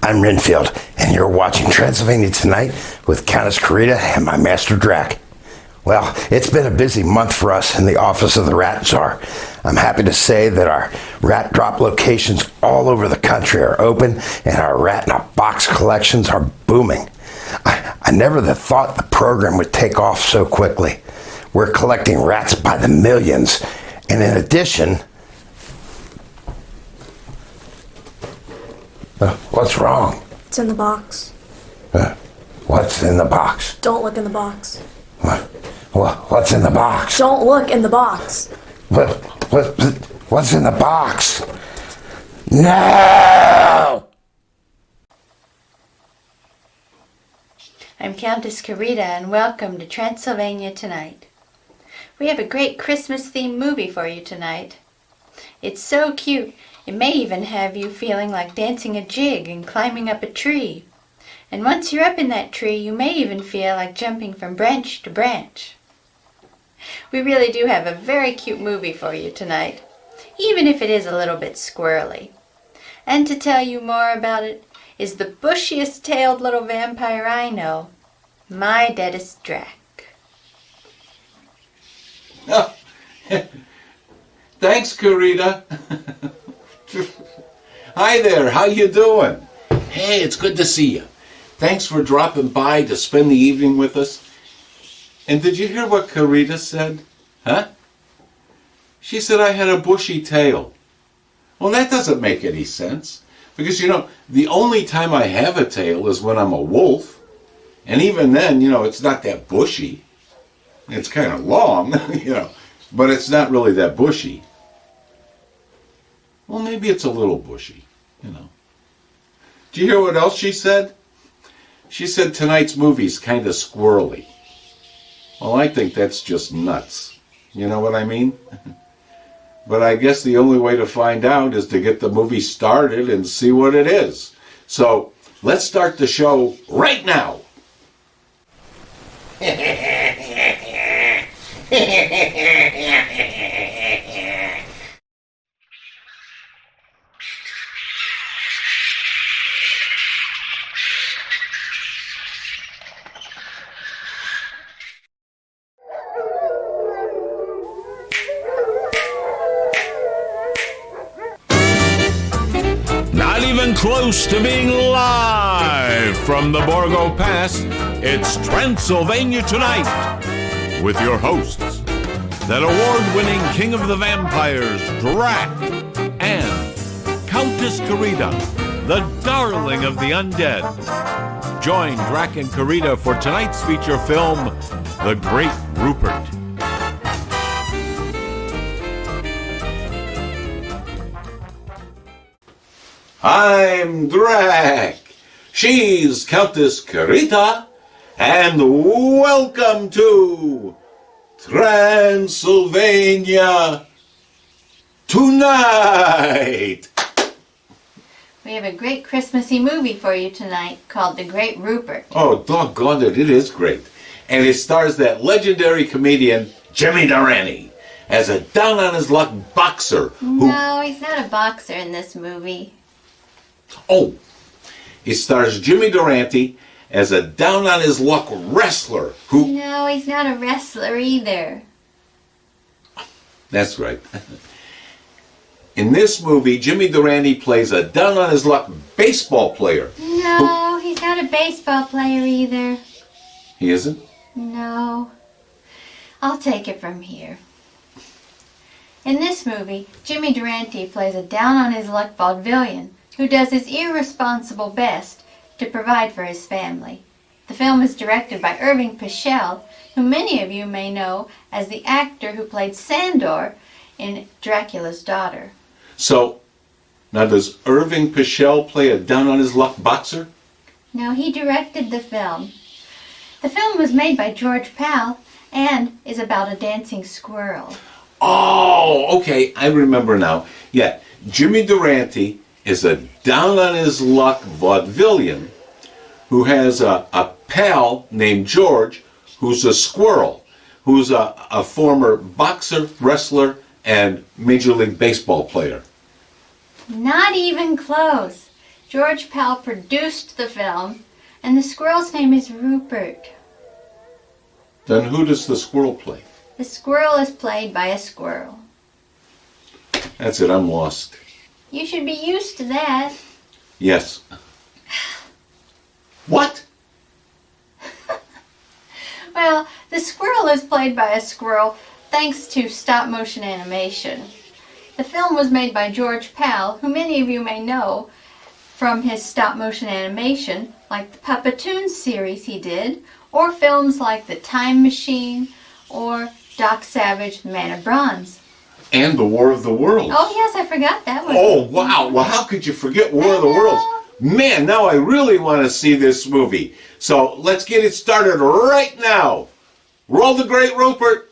I'm Renfield, and you're watching Transylvania Tonight with Countess Carita and my Master Drac. Well, it's been a busy month for us in the office of the Rat Czar. I'm happy to say that our rat drop locations all over the country are open, and our rat in a box collections are booming. I never thought the program would take off so quickly. We're collecting rats by the millions, and in addition... what's wrong? It's in the box. What's in the box? Don't look in the box. What's in the box? Don't look in the box. What's in the box? No! I'm Countess Carita, and welcome to Transylvania Tonight. We have a great Christmas-themed movie for you tonight. It's so cute, it may even have you feeling like dancing a jig and climbing up a tree. And once you're up in that tree, you may even feel like jumping from branch to branch. We really do have a very cute movie for you tonight, even if it is a little bit squirrely. And to tell you more about it is the bushiest-tailed little vampire I know, my deadest Drac. Oh, thanks, Carita. Hi there, how you doing? Hey, it's good to see you. Thanks for dropping by to spend the evening with us. And did you hear what Carita said? Huh? She said I had a bushy tail. Well, that doesn't make any sense. Because, the only time I have a tail is when I'm a wolf. And even then, it's not that bushy. It's kind of long, but it's not really that bushy. Well, maybe it's a little bushy, Do you hear what else she said? She said tonight's movie's kind of squirrely. Well, I think that's just nuts. You know what I mean? But I guess the only way to find out is to get the movie started and see what it is. So, let's start the show right now. Not even close to being live from the Borgo Pass, it's Transylvania Tonight with your hosts, that award-winning king of the vampires, Drac, and Countess Carita, the darling of the undead. Join Drac and Carita for tonight's feature film, The Great Rupert. I'm Drac. She's Countess Carita. And welcome to Transylvania Tonight. We have a great Christmassy movie for you tonight called The Great Rupert. Oh, doggone it, it is great. And it stars that legendary comedian, Jimmy Durante, as a down-on-his-luck boxer who... No, he's not a boxer in this movie. Oh, it stars Jimmy Durante as a down-on-his-luck wrestler who... No, he's not a wrestler either. That's right. In this movie, Jimmy Durante plays a down-on-his-luck baseball player. No, he's not a baseball player either. He isn't? No. I'll take it from here. In this movie, Jimmy Durante plays a down-on-his-luck vaudevillian who does his irresponsible best to provide for his family. The film is directed by Irving Pichel, who many of you may know as the actor who played Sandor in Dracula's Daughter. So, now does Irving Pichel play a down-on-his-luck boxer? No, he directed the film. The film was made by George Pal and is about a dancing squirrel. Oh, okay, I remember now. Yeah, Jimmy Durante is a down-on-his-luck vaudevillian who has a pal named George who's a squirrel, who's a former boxer, wrestler, and Major League Baseball player. Not even close. George Pell produced the film, and the squirrel's name is Rupert. Then who does the squirrel play? The squirrel is played by a squirrel. That's it, I'm lost. You should be used to that. Yes. What? Well, the squirrel is played by a squirrel thanks to stop-motion animation. The film was made by George Pell, who many of you may know from his stop-motion animation, like the Puppetoons series he did, or films like The Time Machine, or Doc Savage, Man of Bronze. And the War of the Worlds. Oh yes, I forgot that one. Oh, wow. Well, how could you forget War of the Worlds? Man, now I really want to see this movie. So let's get it started right now. Roll the great Rupert.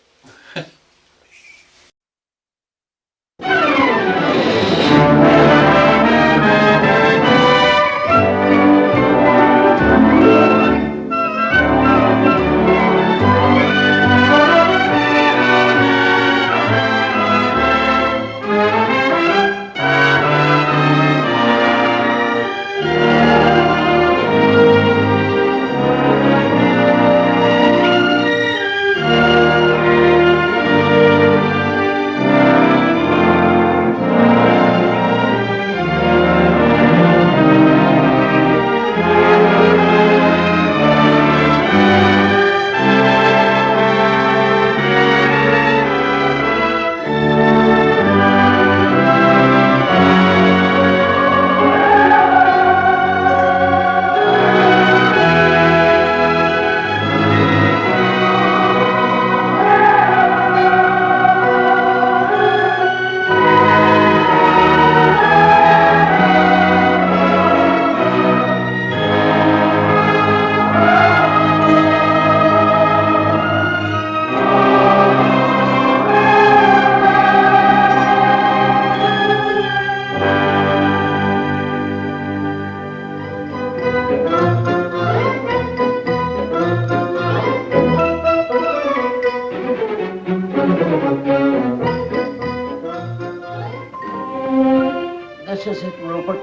This is it, Rupert.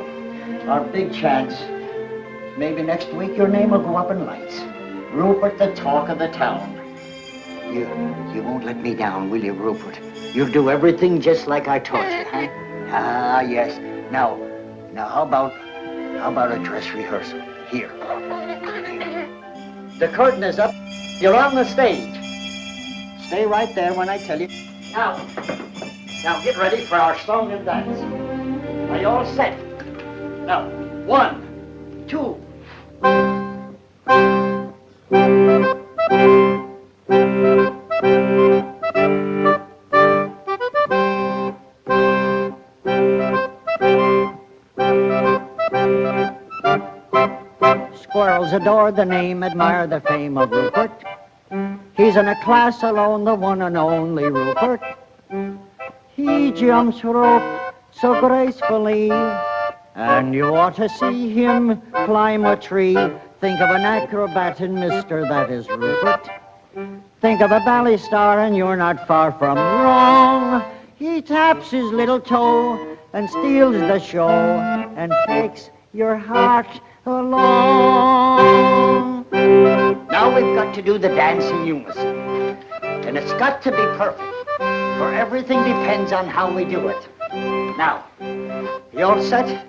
Our big chance. Maybe next week your name will go up in lights. Rupert, the talk of the town. You won't let me down, will you, Rupert? You'll do everything just like I taught you, huh? Ah, yes. Now, how about a dress rehearsal? Here. The curtain is up. You're on the stage. Stay right there when I tell you. Now get ready for our song and dance. Are you all set? Now, 1, 2. Squirrels adore the name, admire the fame of Rupert. He's in a class alone, the one and only Rupert. He jumps rope so gracefully, and you ought to see him climb a tree. Think of an acrobat in Mister, that is Rupert. Think of a ballet star and you're not far from wrong. He taps his little toe and steals the show and takes your heart along. Now we've got to do the dance in unison, and it's got to be perfect, for everything depends on how we do it. Now, you all set?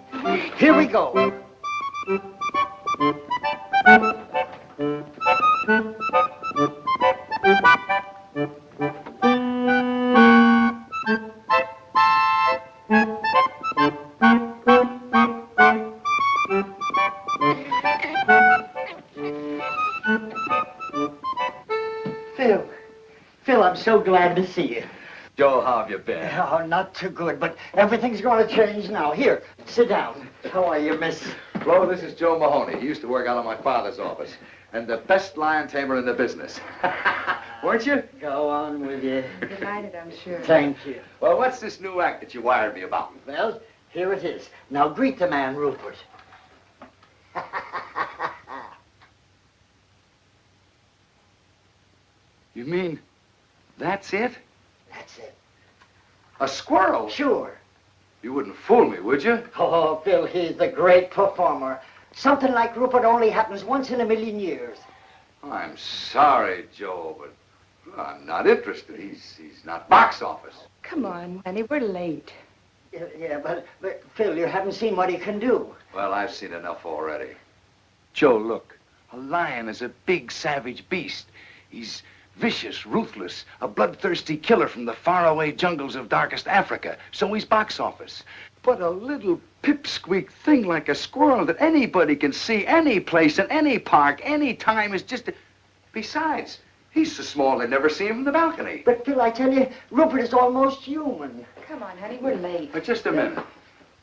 Here we go. Phil, I'm so glad to see you. Joe, how have you been? Oh, not too good, but everything's going to change now. Here, sit down. How are you, miss? Flo, this is Joe Mahoney. He used to work out of my father's office. And the best lion tamer in the business. Weren't you? Go on with you. Delighted, I'm sure. Thank you. Well, what's this new act that you wired me about? Well, here it is. Now greet the man, Rupert. You mean that's it? That's it. A squirrel? Sure. You wouldn't fool me, would you? Oh, Bill, he's the great performer. Something like Rupert only happens once in a million years. I'm sorry, Joe, but I'm not interested. He's not box office. Come on, Manny, we're late. Yeah, but Phil, you haven't seen what he can do. Well, I've seen enough already. Joe, look. A lion is a big, savage beast. He's vicious, ruthless, a bloodthirsty killer from the faraway jungles of darkest Africa. So he's box office. But a little pipsqueak thing like a squirrel that anybody can see any place, in any park, any time is just... Besides, he's so small they'd never see him from the balcony. But, Phil, I tell you, Rupert is almost human. Come on, honey, we're late. But just a minute.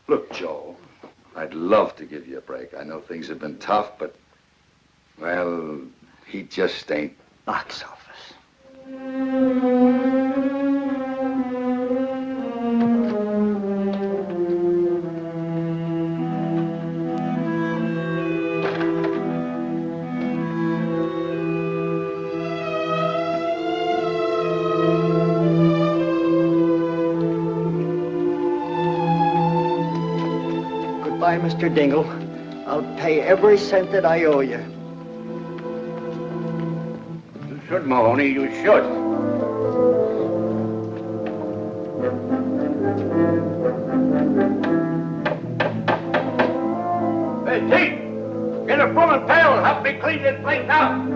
Look, Joe, I'd love to give you a break. I know things have been tough, but, well, he just ain't box office. Goodbye, Mr. Dingle. I'll pay every cent that I owe you. You should, Mahoney, you should. Hey, Pete! Get a broom and pail and help me clean this place out!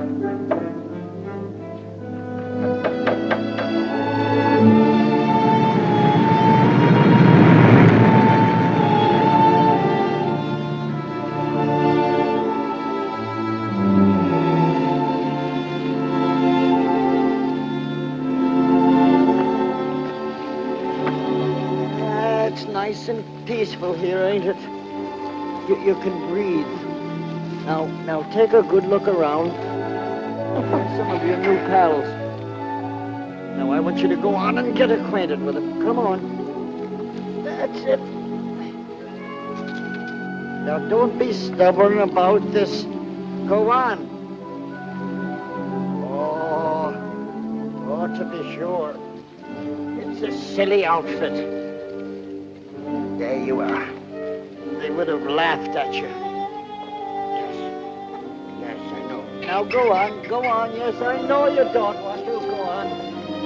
It's nice and peaceful here, ain't it? You can breathe. Now take a good look around. Some of your new pals. Now I want you to go on and get acquainted with them. Come on. That's it. Now don't be stubborn about this. Go on. Oh, to be sure. It's a silly outfit. There you are. They would have laughed at you. Yes, I know. Now go on. Yes, I know you don't want to. Go on.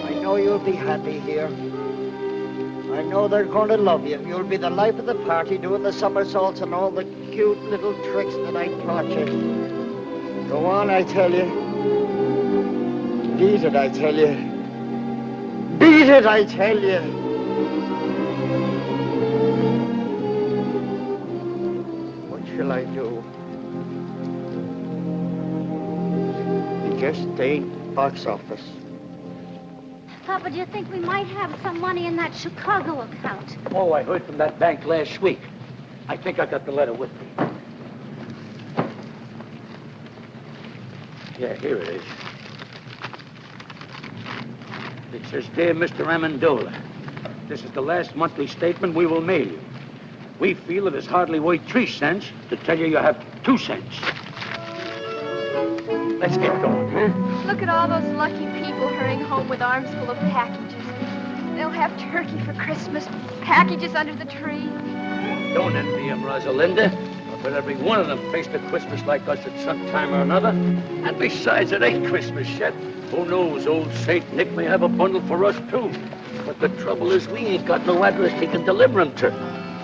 I know you'll be happy here. I know they're going to love you. You'll be the life of the party, doing the somersaults and all the cute little tricks that I taught you. Go on, I tell you. Beat it, I tell you. Beat it, I tell you. What shall I do? It just ain't box office. Papa, do you think we might have some money in that Chicago account? Oh, I heard from that bank last week. I think I got the letter with me. Yeah, here it is. It says, Dear Mr. Amendola, this is the last monthly statement we will mail you. We feel it is hardly worth 3 cents to tell you have 2 cents. Let's get going, huh? Look at all those lucky people hurrying home with arms full of packages. They'll have turkey for Christmas, packages under the tree. Don't envy them, Rosalinda. But every one of them faced a Christmas like us at some time or another. And besides, it ain't Christmas yet. Who knows, old Saint Nick may have a bundle for us, too. But the trouble is we ain't got no address he can deliver them to.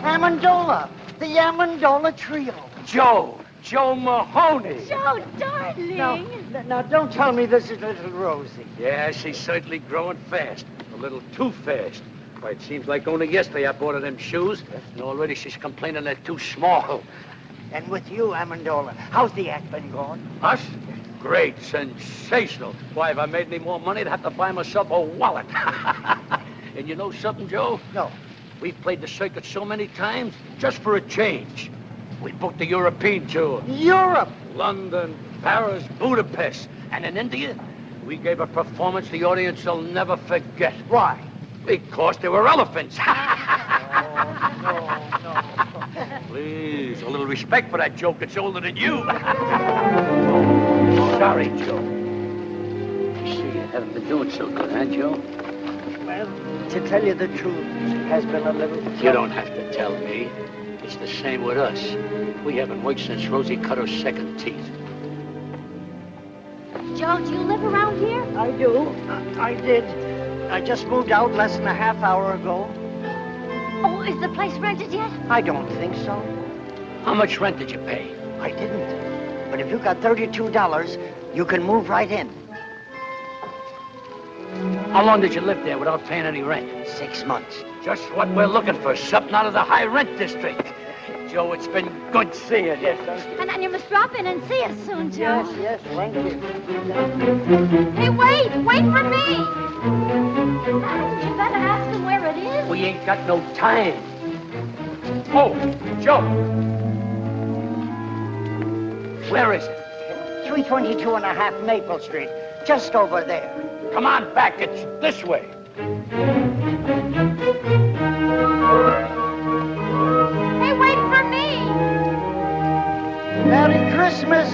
Amendola, the Amendola Trio. Joe Mahoney. Joe, darling. Now, don't tell me this is little Rosie. Yeah, she's certainly growing fast. A little too fast. Why, it seems like only yesterday I bought her them shoes, and already she's complaining they're too small. And with you, Amendola, how's the act been going? Us? Great, sensational. Why, if I made any more money, I'd have to buy myself a wallet. And you know something, Joe? No. We've played the circuit so many times, just for a change. We booked the European tour. Europe? London, Paris, Budapest. And in India, we gave a performance the audience will never forget. Why? Because there were elephants. No. Please, a little respect for that joke that's older than you. Sorry, Joe. I see you haven't been doing so good, huh, Joe? Well, to tell you the truth, it has been a little... You don't have to tell me it's the same with us. We haven't worked since Rosie cut her second teeth. Joe, do you live around here? I do. I did. I just moved out less than a half hour ago. Oh, is the place rented yet? I don't think so. How much rent did you pay? I didn't. But if you got $32, you can move right in. How long did you live there without paying any rent? 6 months. Just what we're looking for, something out of the high rent district. Joe, it's been good seeing you. Yes, thank you. And you must drop in and see us soon, Joe. Yes, thank you. Hey, wait for me! You better ask him where it is. We ain't got no time. Oh, Joe. Where is it? 322 and a half Maple Street. Just over there. Come on back, it's this way. Hey, wait for me! Merry Christmas!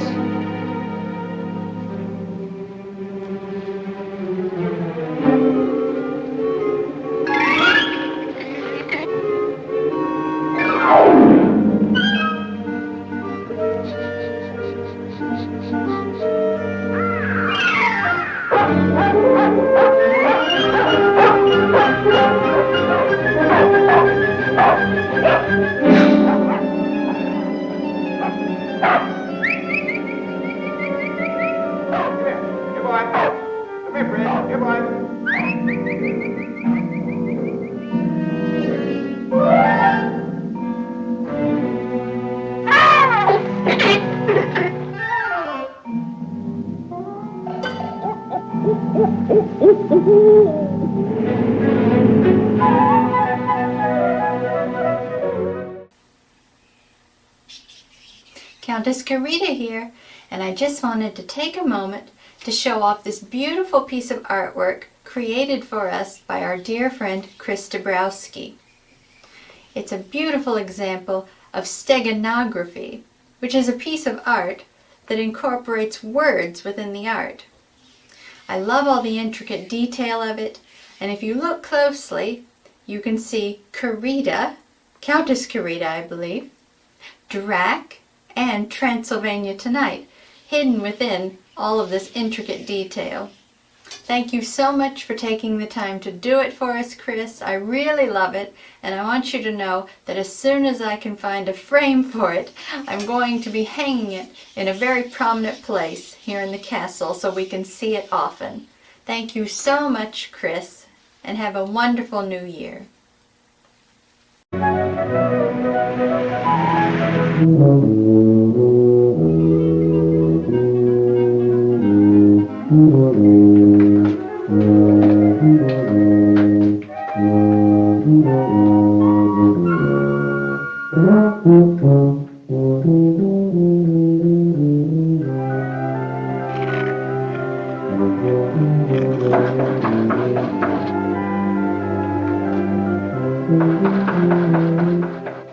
Countess Carita here, and I just wanted to take a moment to show off this beautiful piece of artwork created for us by our dear friend Chris Dabrowski. It's a beautiful example of steganography, which is a piece of art that incorporates words within the art. I love all the intricate detail of it, and if you look closely, you can see Carita, Countess Carita, I believe, Drac, and Transylvania Tonight, hidden within all of this intricate detail. Thank you so much for taking the time to do it for us, Chris. I really love it, and I want you to know that as soon as I can find a frame for it, I'm going to be hanging it in a very prominent place here in the castle so we can see it often. Thank you so much, Chris, and have a wonderful new year.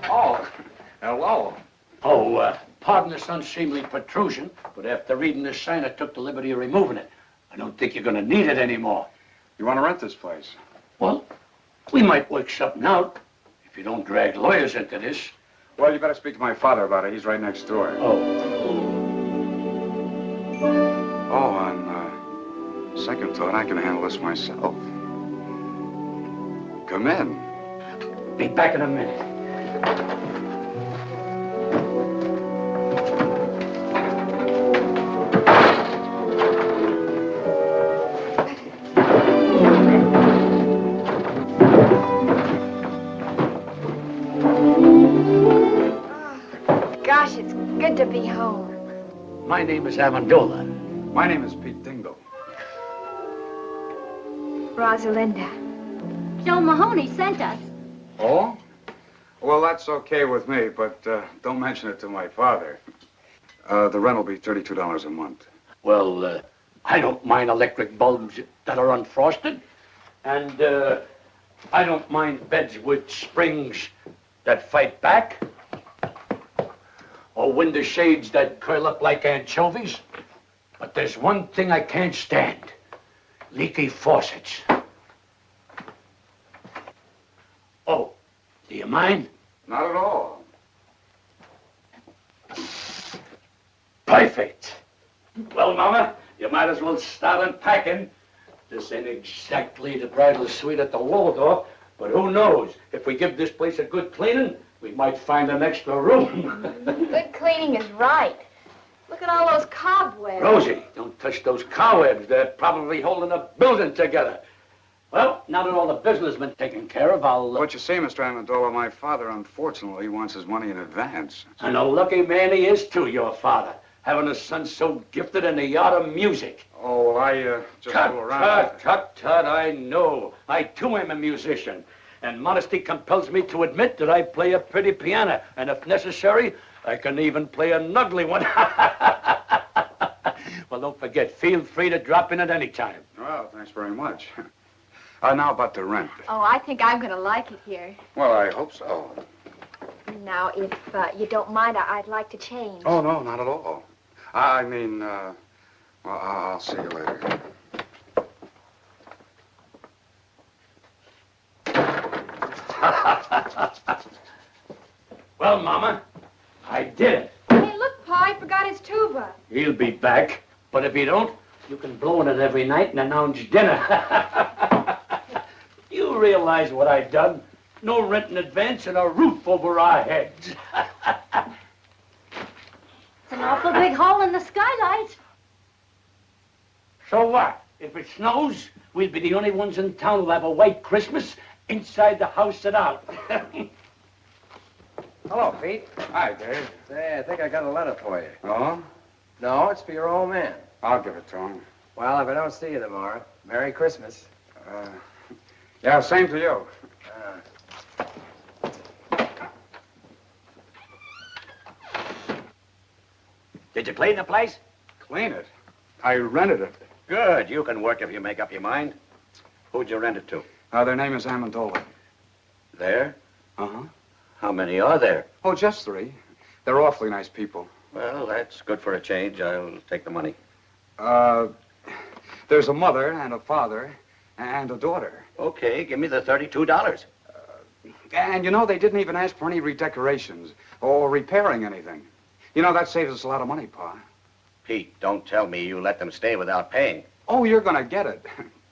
Oh, hello. Oh, pardon this unseemly protrusion, but after reading this sign, I took the liberty of removing it. I don't think you're going to need it anymore. You want to rent this place? Well, we might work something out if you don't drag lawyers into this. Well, you better speak to my father about it. He's right next door. Oh, on second thought, I can handle this myself. Come in. be back in a minute. Gosh, it's good to be home. My name is Amendola. My name is Pete Dingle. Rosalinda. Joe Mahoney sent us. Oh? Well, that's okay with me, but don't mention it to my father. The rent will be $32 a month. Well, I don't mind electric bulbs that are unfrosted. And I don't mind beds with springs that fight back. Or window shades that curl up like anchovies. But there's one thing I can't stand. Leaky faucets. Oh, do you mind? Not at all. Perfect. Well, Mama, you might as well start unpacking. This ain't exactly the bridal suite at the Waldorf, but who knows? If we give this place a good cleaning, we might find an extra room. Good cleaning is right. Look at all those cobwebs. Rosie, don't touch those cobwebs. They're probably holding the building together. Well, now that all the business has been taken care of, I'll... What you see, Mr. Amendola, my father, unfortunately, wants his money in advance. And a lucky man he is, too, your father. Having a son so gifted in the art of music. Oh, well, I just fool around. Tut, I know. I, too, am a musician. And modesty compels me to admit that I play a pretty piano. And if necessary, I can even play an ugly one. Well, don't forget, feel free to drop in at any time. Well, thanks very much. Now about the rent. Oh, I think I'm going to like it here. Well, I hope so. Now, if you don't mind, I'd like to change. Oh, no, not at all. I mean, well, I'll see you later. Well, Mama, I did it. Hey, look, Pa, I forgot his tuba. He'll be back. But if he don't, you can blow on it every night and announce dinner. You realize what I done? No rent in advance and a roof over our heads. It's an awful big hole in the skylight. So what? If it snows, we'll be the only ones in town who'll have a white Christmas inside the house and out. Hello, Pete. Hi, Dave. Say, I think I got a letter for you. Oh? No, it's for your old man. I'll give it to him. Well, if I don't see you tomorrow, Merry Christmas. Yeah, same to you. Did you clean the place? Clean it? I rented it. Good. You can work if you make up your mind. Who'd you rent it to? Their name is Amendola. There? Uh-huh. How many are there? Oh, just 3. They're awfully nice people. Well, that's good for a change. I'll take the money. There's a mother and a father and a daughter. Okay, give me the $32. And you know, they didn't even ask for any redecorations or repairing anything. You know, that saves us a lot of money, Pa. Pete, don't tell me you let them stay without paying. Oh, you're gonna get it.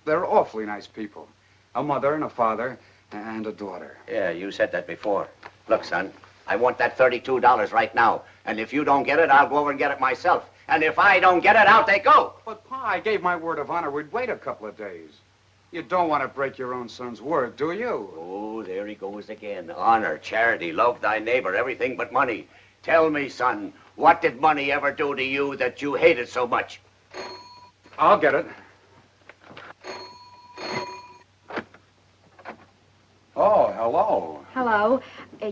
They're awfully nice people. A mother and a father and a daughter. Yeah, you said that before. Look, son, I want that $32 right now. And if you don't get it, I'll go over and get it myself. And if I don't get it, out they go. But, Pa, I gave my word of honor we'd wait a couple of days. You don't want to break your own son's word, do you? Oh, there he goes again. Honor, charity, love thy neighbor, everything but money. Tell me, son, what did money ever do to you that you hated so much? I'll get it. Oh, hello. Hello.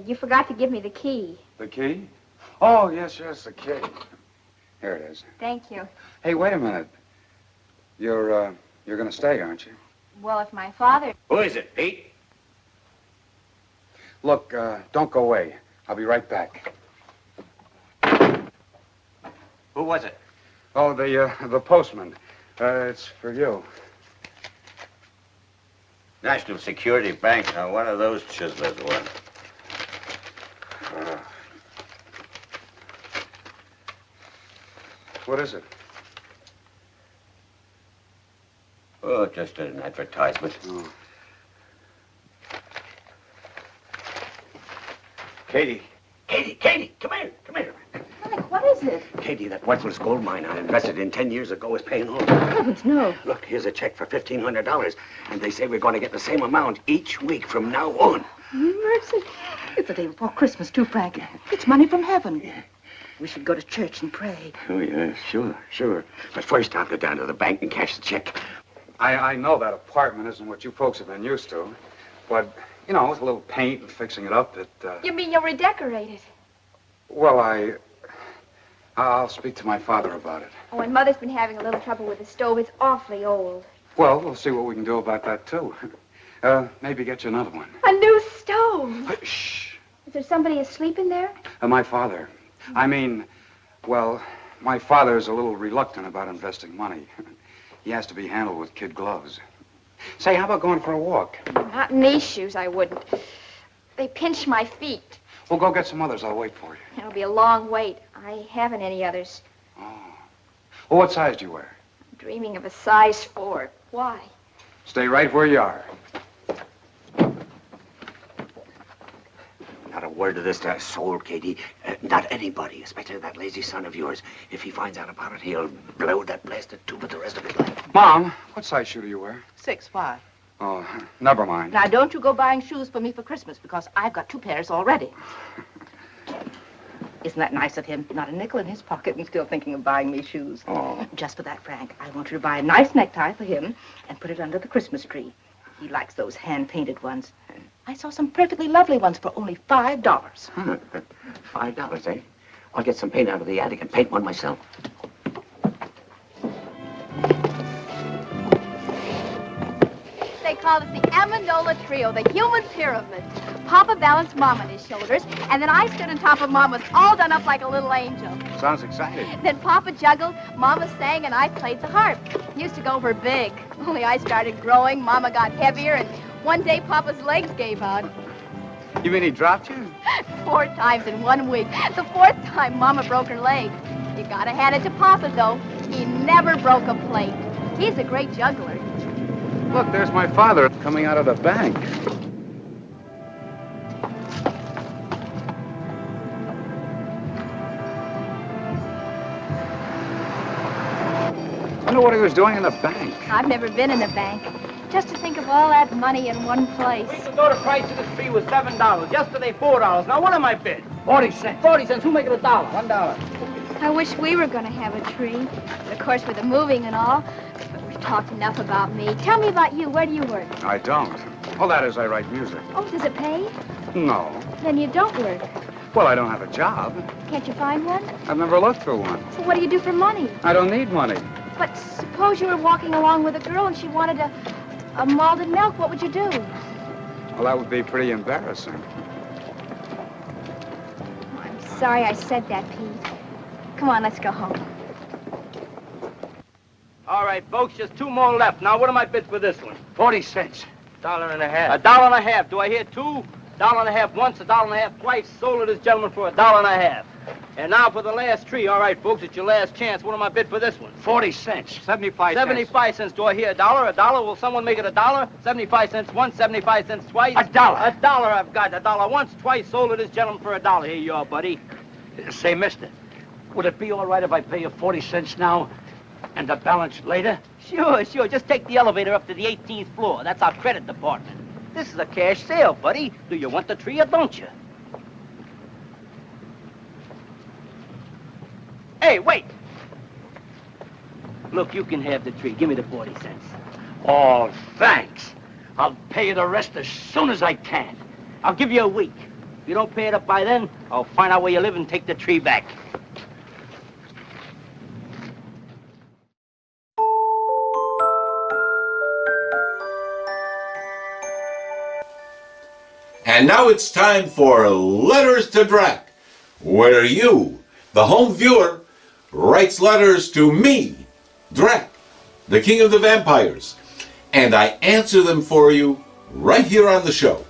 You forgot to give me the key. The key? Oh, yes, the key. Here it is. Thank you. Hey, wait a minute. You're gonna stay, aren't you? Well, if my father... Who is it, Pete? Look, don't go away. I'll be right back. Who was it? Oh, the postman. It's for you. National Security Bank. Now, what are those chiselers worth? What is it? Oh, just an advertisement. Oh. Katie, come here. Frank, what is it? Katie, that worthless gold mine I invested in 10 years ago is paying off. Heavens, no. Look, here's a check for $1,500, and they say we're going to get the same amount each week from now on. Mercy. It's the day before Christmas, too, Frank. It's money from heaven. We should go to church and pray. Oh, yeah, sure. But first, I'll go down to the bank and cash the check. I know that apartment isn't what you folks have been used to, but, you know, with a little paint and fixing it up, You mean you'll redecorate it? Well, I'll speak to my father about it. Oh, and Mother's been having a little trouble with the stove. It's awfully old. Well, we'll see what we can do about that, too. Maybe get you another one. A new stove. Shh. Is there somebody asleep in there? My father. I mean, well, my father's a little reluctant about investing money. He has to be handled with kid gloves. Say, how about going for a walk? Not in these shoes, I wouldn't. They pinch my feet. We'll go get some others. I'll wait for you. It'll be a long wait. I haven't any others. Well, what size do you wear? I'm dreaming of a size 4. Why? Stay right where you are. Not a word of this to a soul, Katie. Not anybody, especially that lazy son of yours. If he finds out about it, he'll blow that blasted tube the rest of his life. Mom, what size shoe do you wear? 6'5". Oh, never mind. Now, don't you go buying shoes for me for Christmas, because I've got 2 pairs already. Isn't that nice of him? Not a nickel in his pocket and still thinking of buying me shoes. Oh. Just for that, Frank, I want you to buy a nice necktie for him and put it under the Christmas tree. He likes those hand-painted ones. I saw some perfectly lovely ones for only $5. $5, eh? I'll get some paint out of the attic and paint one myself. They call it the Amendola Trio, the human pyramid. Papa balanced Mom on his shoulders, and then I stood on top of Mama's, all done up like a little angel. Sounds exciting. Then Papa juggled, Mama sang, and I played the harp. Used to go for big. Only I started growing, Mama got heavier, and one day Papa's legs gave out. You mean he dropped you? 4 times in 1 week. The 4th time, Mama broke her leg. You gotta hand it to Papa, though. He never broke a plate. He's a great juggler. Look, there's my father coming out of the bank. I wonder what he was doing in the bank. I've never been in a bank. Just to think of all that money in one place. We thought the price of this tree was $7. Yesterday, $4. Now, what am I bid? 40 cents. 40 cents. Who make it $1? $1. I wish we were going to have a tree. But of course, with the moving and all. But we've talked enough about me. Tell me about you. Where do you work? I don't. Well, that is, I write music. Oh, does it pay? No. Then you don't work. Well, I don't have a job. Can't you find one? I've never looked for one. So what do you do for money? I don't need money. But suppose you were walking along with a girl and she wanted a malted milk. What would you do? Well, that would be pretty embarrassing. Oh, I'm sorry I said that, Pete. Come on, let's go home. All right, folks, just 2 more left. Now, what am I bid for this one? 40 cents. $1.50. $1.50. Do I hear 2? $1.50 once, $1.50 twice. Sold to this gentleman for $1.50. And now for the last tree. All right, folks, it's your last chance. What am I bid for this one? 40 cents. 75 cents. 75 cents. Do I hear $1? $1? Will someone make it $1? 75 cents once, 75 cents twice. $1. $1 I've got. $1 once, twice. Sold to this gentleman for $1. Here you are, buddy. Say, mister, would it be all right if I pay you 40 cents now and the balance later? Sure. Just take the elevator up to the 18th floor. That's our credit department. This is a cash sale, buddy. Do you want the tree or don't you? Hey, wait! Look, you can have the tree. Give me the 40 cents. Oh, thanks. I'll pay you the rest as soon as I can. I'll give you a week. If you don't pay it up by then, I'll find out where you live and take the tree back. And now it's time for Letters to Drac, where you, the home viewer, writes letters to me, Drac, the King of the Vampires, and I answer them for you right here on the show.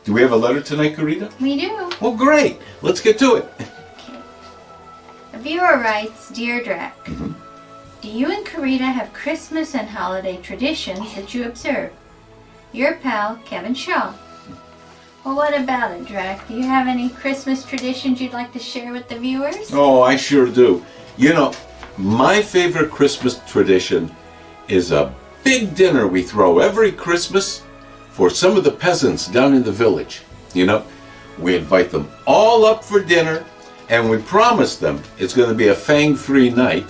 Do we have a letter tonight, Karita? We do. Oh, great. Let's get to it. A viewer writes, Dear Drac, do you and Karita have Christmas and holiday traditions that you observe? Your pal, Kevin Shaw. Well, what about it, Drac? Do you have any Christmas traditions you'd like to share with the viewers? Oh, I sure do. You know, my favorite Christmas tradition is a big dinner we throw every Christmas for some of the peasants down in the village. You know, we invite them all up for dinner, and we promise them it's going to be a fang-free night,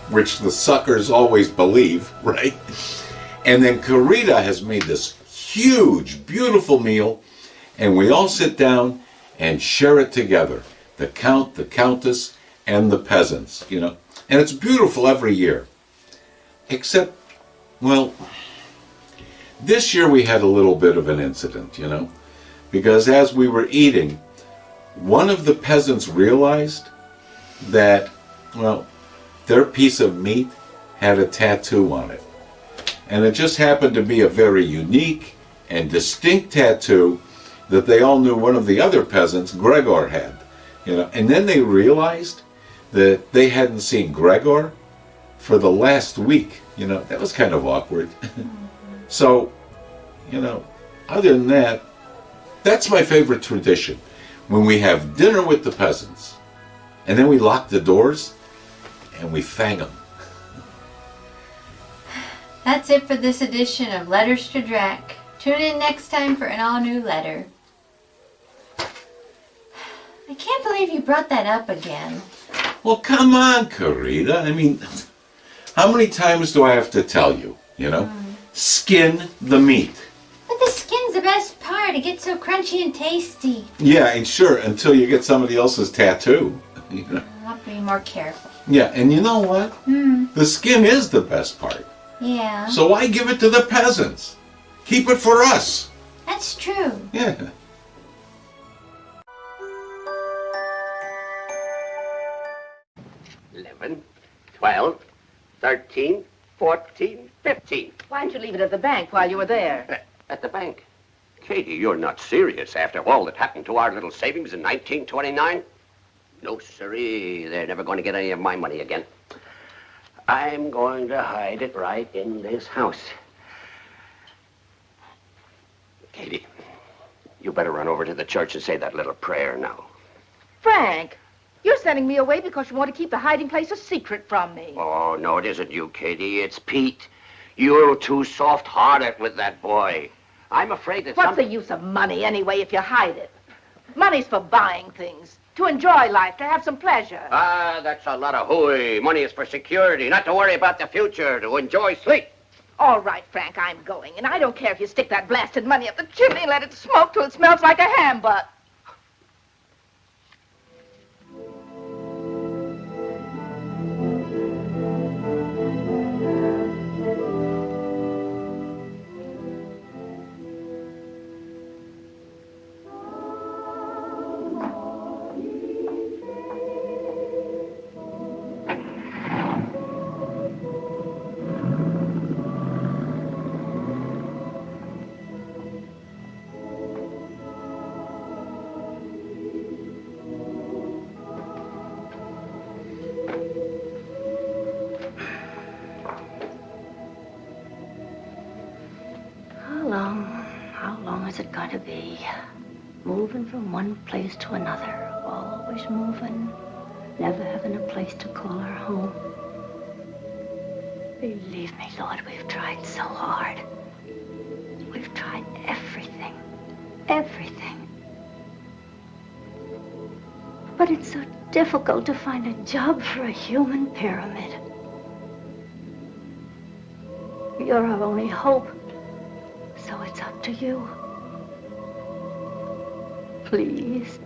which the suckers always believe, right? And then Karita has made this huge, beautiful meal, and we all sit down and share it together. The Count, the Countess, and the peasants, you know. And it's beautiful every year. Except, well, this year we had a little bit of an incident, you know. Because as we were eating, one of the peasants realized that, well, their piece of meat had a tattoo on it. And it just happened to be a very unique and distinct tattoo, that they all knew one of the other peasants, Gregor, had. And then they realized that they hadn't seen Gregor for the last week. That was kind of awkward. So, other than that, that's my favorite tradition. When we have dinner with the peasants, and then we lock the doors, and we thank them. That's it for this edition of Letters to Drac. Tune in next time for an all-new letter. I can't believe you brought that up again. Well, come on, Carita. I mean, how many times do I have to tell you, Skin the meat. But the skin's the best part. It gets so crunchy and tasty. Yeah, and sure, until you get somebody else's tattoo. I'll be more careful. Yeah, and you know what? The skin is the best part. Yeah. So why give it to the peasants? Keep it for us. That's true. Yeah. $11, $12, $13, $14, $15. Why didn't you leave it at the bank while you were there? At the bank? Katie, you're not serious after all that happened to our little savings in 1929? No, sirree. They're never going to get any of my money again. I'm going to hide it right in this house. Katie, you better run over to the church and say that little prayer now. Frank, you're sending me away because you want to keep the hiding place a secret from me. Oh, no, it isn't you, Katie. It's Pete. You're too soft-hearted with that boy. I'm afraid that What's the use of money, anyway, if you hide it? Money's for buying things, to enjoy life, to have some pleasure. Ah, that's a lot of hooey. Money is for security, not to worry about the future, to enjoy sleep. All right, Frank, I'm going. And I don't care if you stick that blasted money up the chimney and let it smoke till it smells like a ham butt. How long is it going to be? Moving from one place to another, always moving, never having a place to call our home. Believe me, Lord, we've tried so hard. We've tried everything, everything. But it's so difficult to find a job for a human pyramid. You're our only hope. So it's up to you. Please.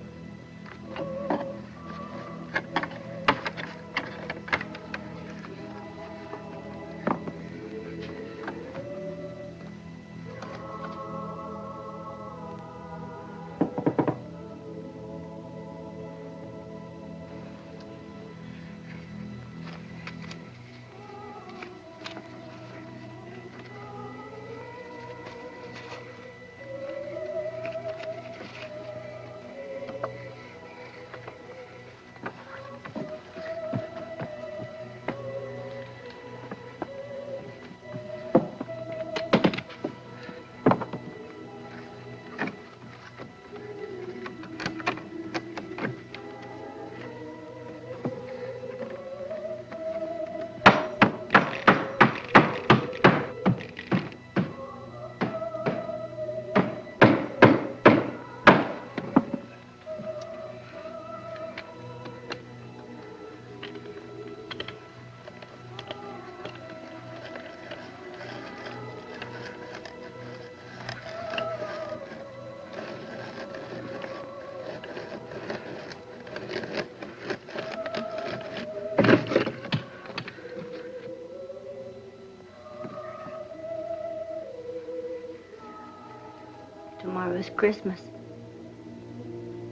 Tomorrow's Christmas.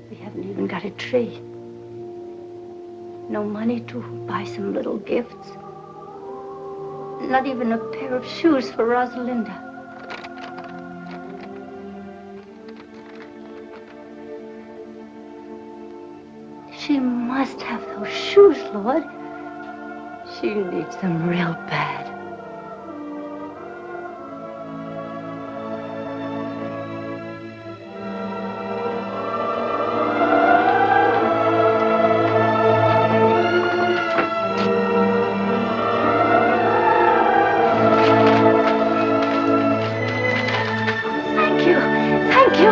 We haven't even got a tree. No money to buy some little gifts. Not even a pair of shoes for Rosalinda. those shoes, Lord. She needs them real bad. Thank you. Thank you.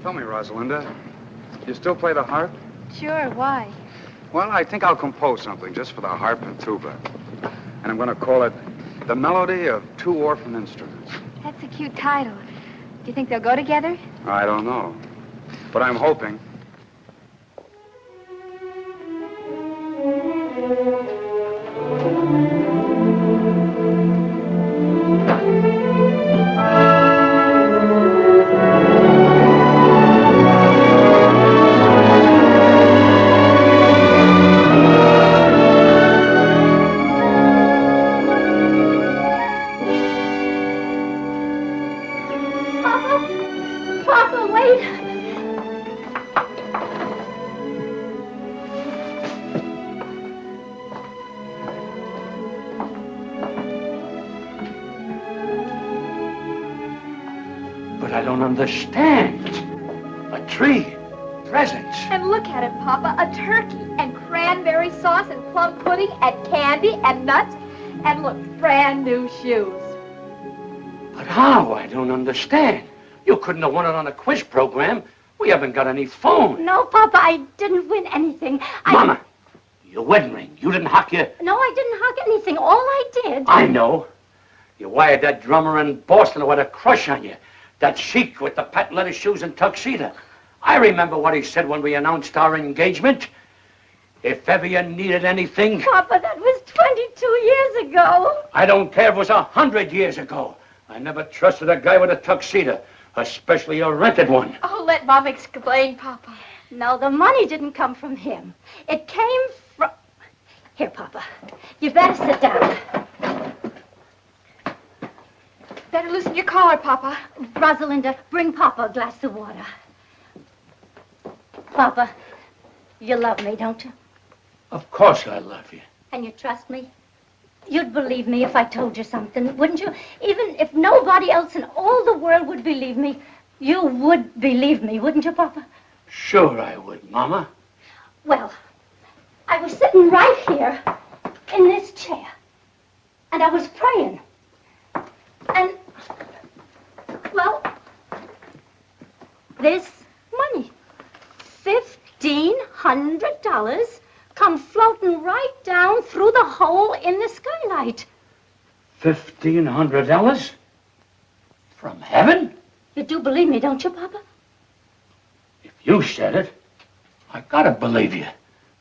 Tell me, Rosalinda, you still play the harp? Sure, why? Well, I think I'll compose something just for the harp and tuba. And I'm going to call it The Melody of Two Orphan Instruments. That's a cute title. Do you think they'll go together? I don't know, but I'm hoping. Papa, wait! But I don't understand. A tree, presents. And look at it, Papa. A turkey and cranberry sauce and plum pudding and candy and nuts. And look, brand new shoes. But how? I don't understand. You couldn't have won it on a quiz program. We haven't got any phone. No, Papa, I didn't win anything. Mama, your wedding ring. You didn't hock your... No, I didn't hug anything. All I did... I know. You wired that drummer in Boston who had a crush on you. That sheik with the patent leather shoes and tuxedo. I remember what he said when we announced our engagement. If ever you needed anything... Papa, that was 22 years ago. I don't care if it was 100 years ago. I never trusted a guy with a tuxedo, especially a rented one. Oh, let Mom explain, Papa. No, the money didn't come from him. It came from... Here, Papa. You better sit down. Better loosen your collar, Papa. Rosalinda, bring Papa a glass of water. Papa, you love me, don't you? Of course I love you. And you trust me? You'd believe me if I told you something, wouldn't you? Even if nobody else in all the world would believe me, you would believe me, wouldn't you, Papa? Sure I would, Mama. Well, I was sitting right here in this chair, and I was praying. And, well, this money, $1,500, come floating right down through the hole in the skylight. $1,500? From heaven? You do believe me, don't you, Papa? If you said it, I gotta believe you.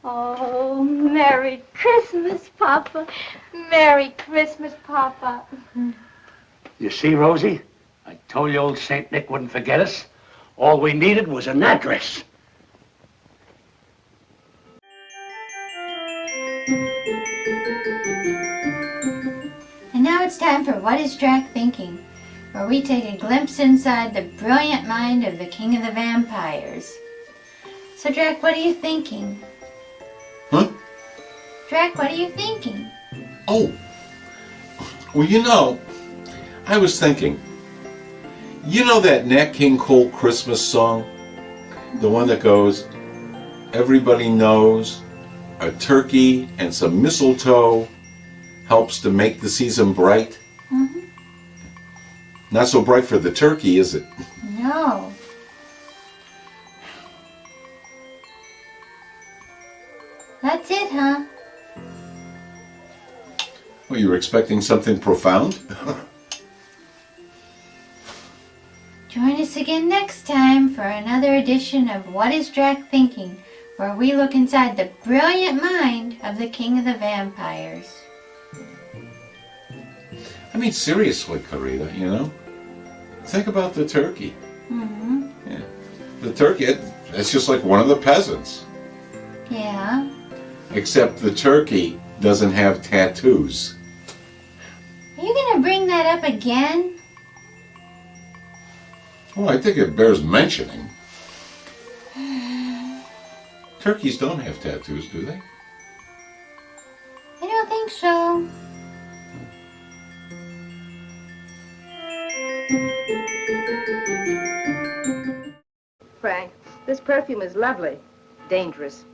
Oh, Merry Christmas, Papa. Merry Christmas, Papa. You see, Rosie? I told you old St. Nick wouldn't forget us. All we needed was an address. And now it's time for What is Drac Thinking, where we take a glimpse inside the brilliant mind of the King of the Vampires. So, Drac, what are you thinking? Huh? Drac, what are you thinking? Oh. Well, you know, I was thinking, you know that Nat King Cole Christmas song? The one that goes, everybody knows a turkey and some mistletoe helps to make the season bright. Mm-hmm. Not so bright for the turkey, is it? No. That's it, huh? Well, you were expecting something profound? Join us again next time for another edition of What is Drac Thinking, where we look inside the brilliant mind of the King of the Vampires. I mean, seriously, Carita, you know? Think about the turkey. Mm-hmm. Yeah. The turkey, it's just like one of the peasants. Yeah. Except the turkey doesn't have tattoos. Are you gonna bring that up again? Well, I think it bears mentioning. Turkeys don't have tattoos, do they? I don't think so. Frank, this perfume is lovely. Dangerous.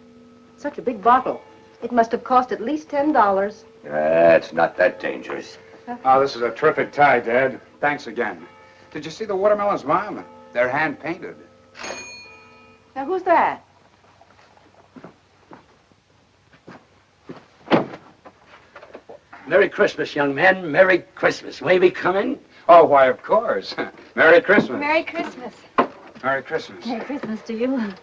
Such a big bottle. It must have cost at least $10. It's not that dangerous. Oh, this is a terrific tie, Dad. Thanks again. Did you see the watermelons, Mom? They're hand-painted. Now, who's that? Merry Christmas, young man. Merry Christmas. May we come in? Oh, why, of course. Merry Christmas. Merry Christmas. Merry Christmas. Merry Christmas to you.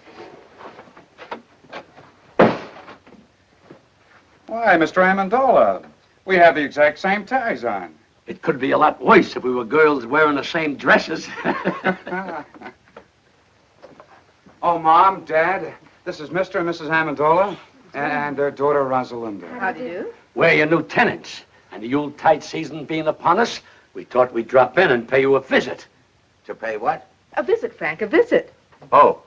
Why, Mr. Amendola, we have the exact same ties on. It could be a lot worse if we were girls wearing the same dresses. Oh, Mom, Dad, this is Mr. and Mrs. Amendola and their daughter, Rosalinda. How do you do? We're your new tenants. And the Yuletide season being upon us, we thought we'd drop in and pay you a visit. To pay what? A visit, Frank, a visit. Oh.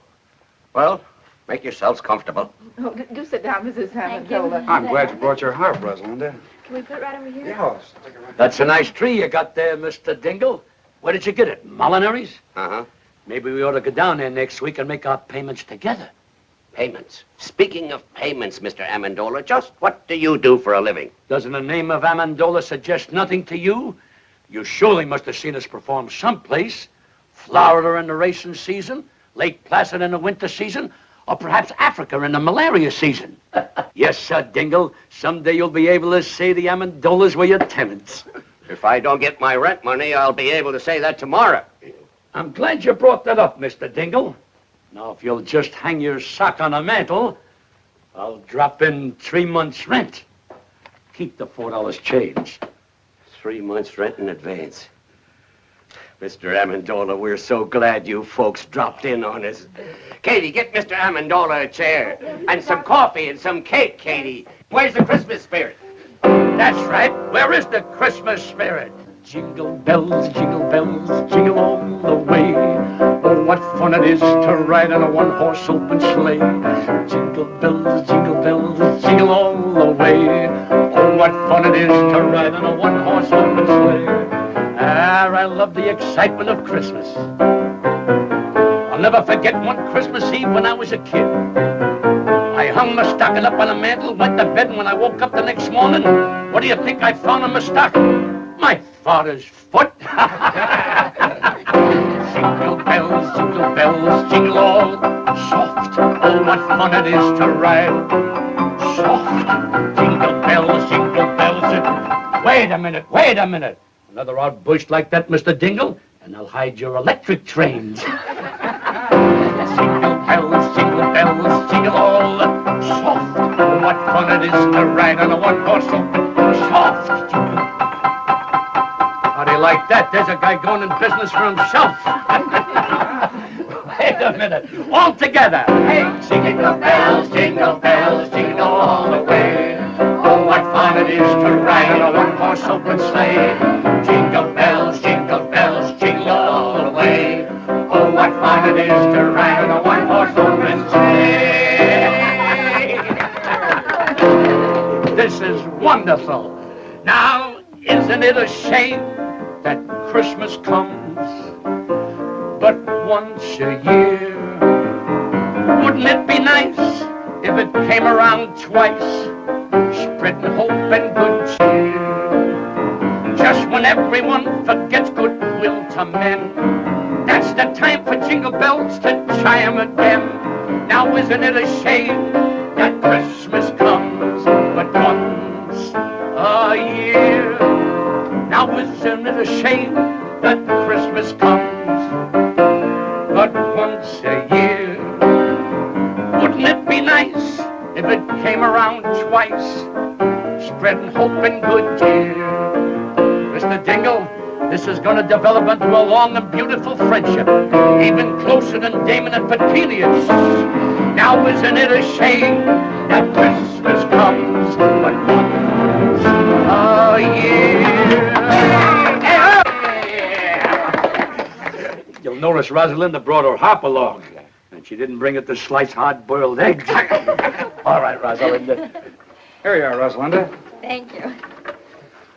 Well, make yourselves comfortable. Oh, do sit down, Mrs. Amendola. I'm glad you brought your harp, Rosalinda. Can we put it right over here? Yeah, stick it right. That's a nice tree you got there, Mr. Dingle. Where did you get it? Molinary's? Uh-huh. Maybe we ought to go down there next week and make our payments together. Payments. Speaking of payments, Mr. Amendola, just what do you do for a living? Doesn't the name of Amendola suggest nothing to you? You surely must have seen us perform someplace. Florida in the racing season, Lake Placid in the winter season, or perhaps Africa in the malaria season. Yes, sir, Dingle. Someday you'll be able to say the Amendolas were your tenants. If I don't get my rent money, I'll be able to say that tomorrow. I'm glad you brought that up, Mr. Dingle. Now, if you'll just hang your sock on the mantle, I'll drop in 3 months' rent. Keep the $4 change. 3 months' rent in advance. Mr. Amendola, we're so glad you folks dropped in on us. Katie, get Mr. Amendola a chair. And some coffee and some cake, Katie. Where's the Christmas spirit? That's right. Where is the Christmas spirit? Jingle bells, jingle all the way. Oh, what fun it is to ride in a one-horse open sleigh. Jingle bells, jingle all the way. Oh, what fun it is to ride in a one-horse open sleigh. Ah, I love the excitement of Christmas. I'll never forget one Christmas Eve when I was a kid. I hung my stocking up on a mantle, went to bed, and when I woke up the next morning, what do you think I found in my stocking? My father's foot. Jingle bells, jingle all soft. Oh, what fun it is to ride soft. Jingle bells. Wait a minute. Another outburst like that, Mr. Dingle, and I'll hide your electric trains. Jingle bells, jingle all soft. Oh, what fun it is to ride on a one-horse open soft. How do you like that? There's a guy going in business for himself. Wait a minute. All together. Hey, jingle bells, jingle all the way. Oh, what fun it is to ride on a one-horse open sleigh. Jingle bells, jingle all the way. Oh, what fun it is to ride on a one-horse open sleigh. This is wonderful. Now, isn't it a shame that Christmas comes but once a year? Wouldn't it be nice if it came around twice, spreading hope and good cheer? Just when everyone forgets goodwill to men, that's the time for jingle bells to chime again. Now isn't it a shame that Christmas comes but once a year. Now isn't it a shame that Christmas comes but once a year? Wouldn't it be nice if it came around twice, spreading hope and good cheer? Mr. Dingle, this is going to develop into a long and beautiful friendship, even closer than Damon and Petilius. Now isn't it a shame that Christmas comes but once a year? You'll notice Rosalinda brought her harp along, and she didn't bring it to slice hard-boiled eggs. All right, Rosalinda. Here you are, Rosalinda. Thank you.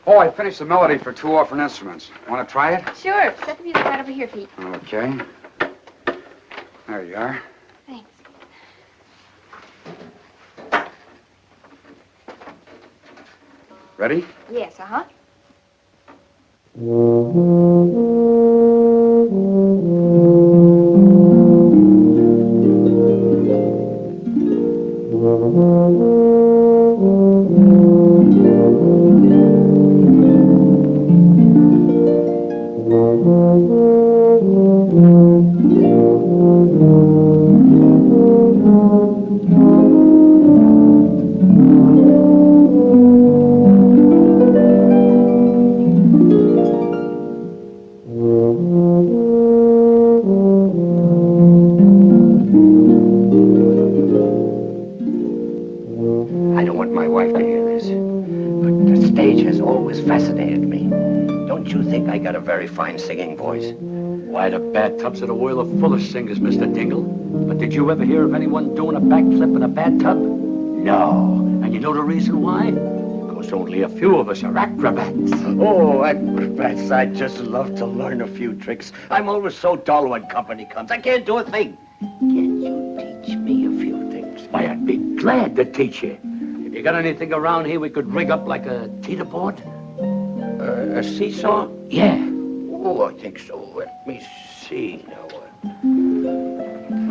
Oh, I finished the melody for 2 orphan instruments. Want to try it? Sure. Set the music right over here, Pete. Okay. There you are. Thanks. Ready? Yes, uh-huh. I don't want my wife to hear this, but the stage has always fascinated me. Don't you think I got a very fine singing voice? Why, the bathtubs of the world are full of singers, Mr. Dingle. But did you ever hear of anyone doing a backflip in a bathtub? No. And you know the reason why? Because only a few of us are acrobats. Oh, acrobats, I'd just love to learn a few tricks. I'm always so dull when company comes. I can't do a thing. Can you teach me a few things? Why, I'd be glad to teach you. If you got anything around here we could rig up like a teeter-board? A seesaw? Yeah. Oh, I think so. Let me see now.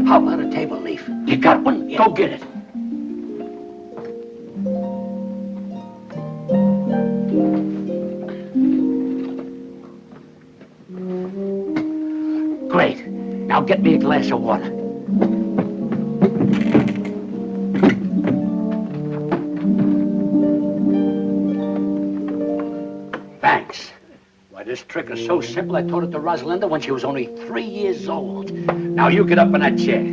How about a table leaf? You got one? Yeah. Go get it. Great. Now get me a glass of water. Thanks. Why, this trick is so simple, I taught it to Rosalinda when she was only 3 years old. Now you get up in that chair.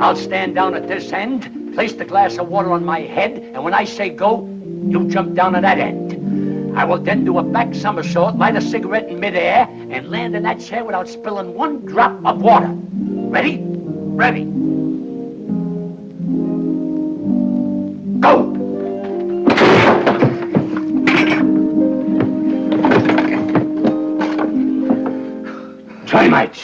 I'll stand down at this end, place the glass of water on my head, and when I say go, you jump down at that end. I will then do a back somersault, light a cigarette in midair, and land in that chair without spilling one drop of water. Ready? Ready. Go! Dynamite!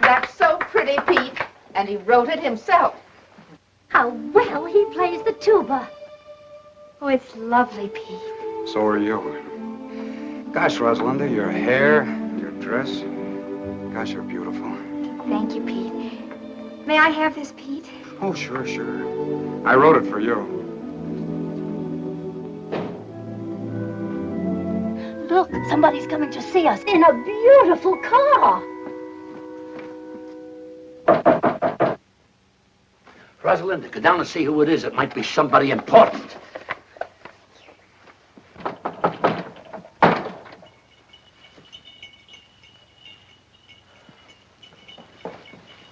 That's so pretty, Pete. And he wrote it himself. How well he plays the tuba. Oh, it's lovely, Pete. So are you. Gosh, Rosalinda, your hair, your dress. Gosh, you're beautiful. Thank you, Pete. May I have this, Pete? Oh, sure, sure. I wrote it for you. Look, somebody's coming to see us in a beautiful car. Rosalinda, go down and see who it is. It might be somebody important.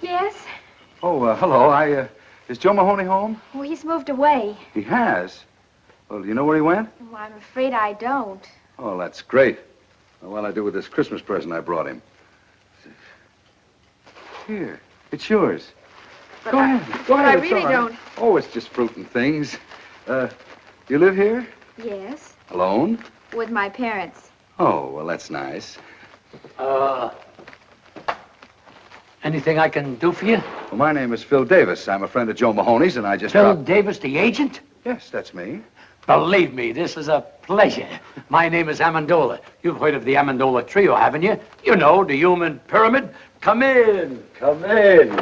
Yes? Oh, hello. Is Joe Mahoney home? Oh, he's moved away. He has? Well, do you know where he went? Oh, I'm afraid I don't. Oh, that's great. Well, what'll I do with this Christmas present I brought him? Here, it's yours. But Go ahead. Go but ahead. I it's really all right. don't. Oh, it's just fruit and things. You live here? Yes? Alone? With my parents. Oh, well, that's nice. Anything I can do for you? Well, my name is Phil Davis. I'm a friend of Joe Mahoney's, and I just Phil dropped... Davis, the agent? Yes, that's me. Believe me, this is a pleasure. My name is Amendola. You've heard of the Amendola Trio, haven't you? You know, the human pyramid. Come in, come in.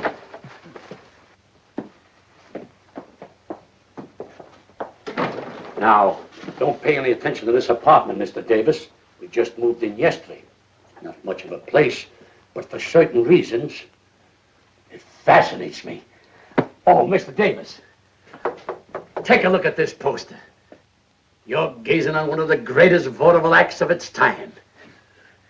Now, don't pay any attention to this apartment, Mr. Davis. We just moved in yesterday. Not much of a place, but for certain reasons, it fascinates me. Oh, Mr. Davis, take a look at this poster. You're gazing on one of the greatest vaudeville acts of its time.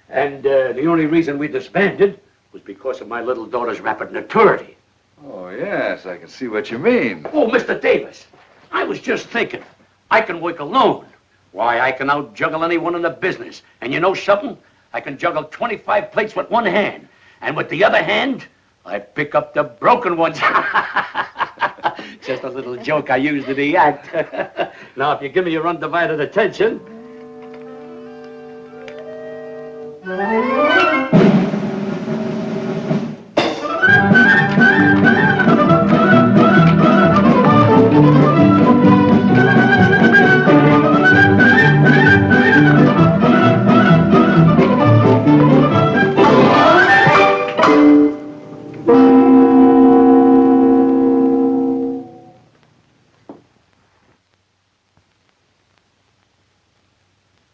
And the only reason we disbanded was because of my little daughter's rapid maturity. Oh, yes, I can see what you mean. Oh, Mr. Davis, I was just thinking, I can work alone. Why, I can out-juggle anyone in the business. And you know something? I can juggle 25 plates with one hand. And with the other hand, I pick up the broken ones. Just a little joke I used in the act. Now, if you give me your undivided attention...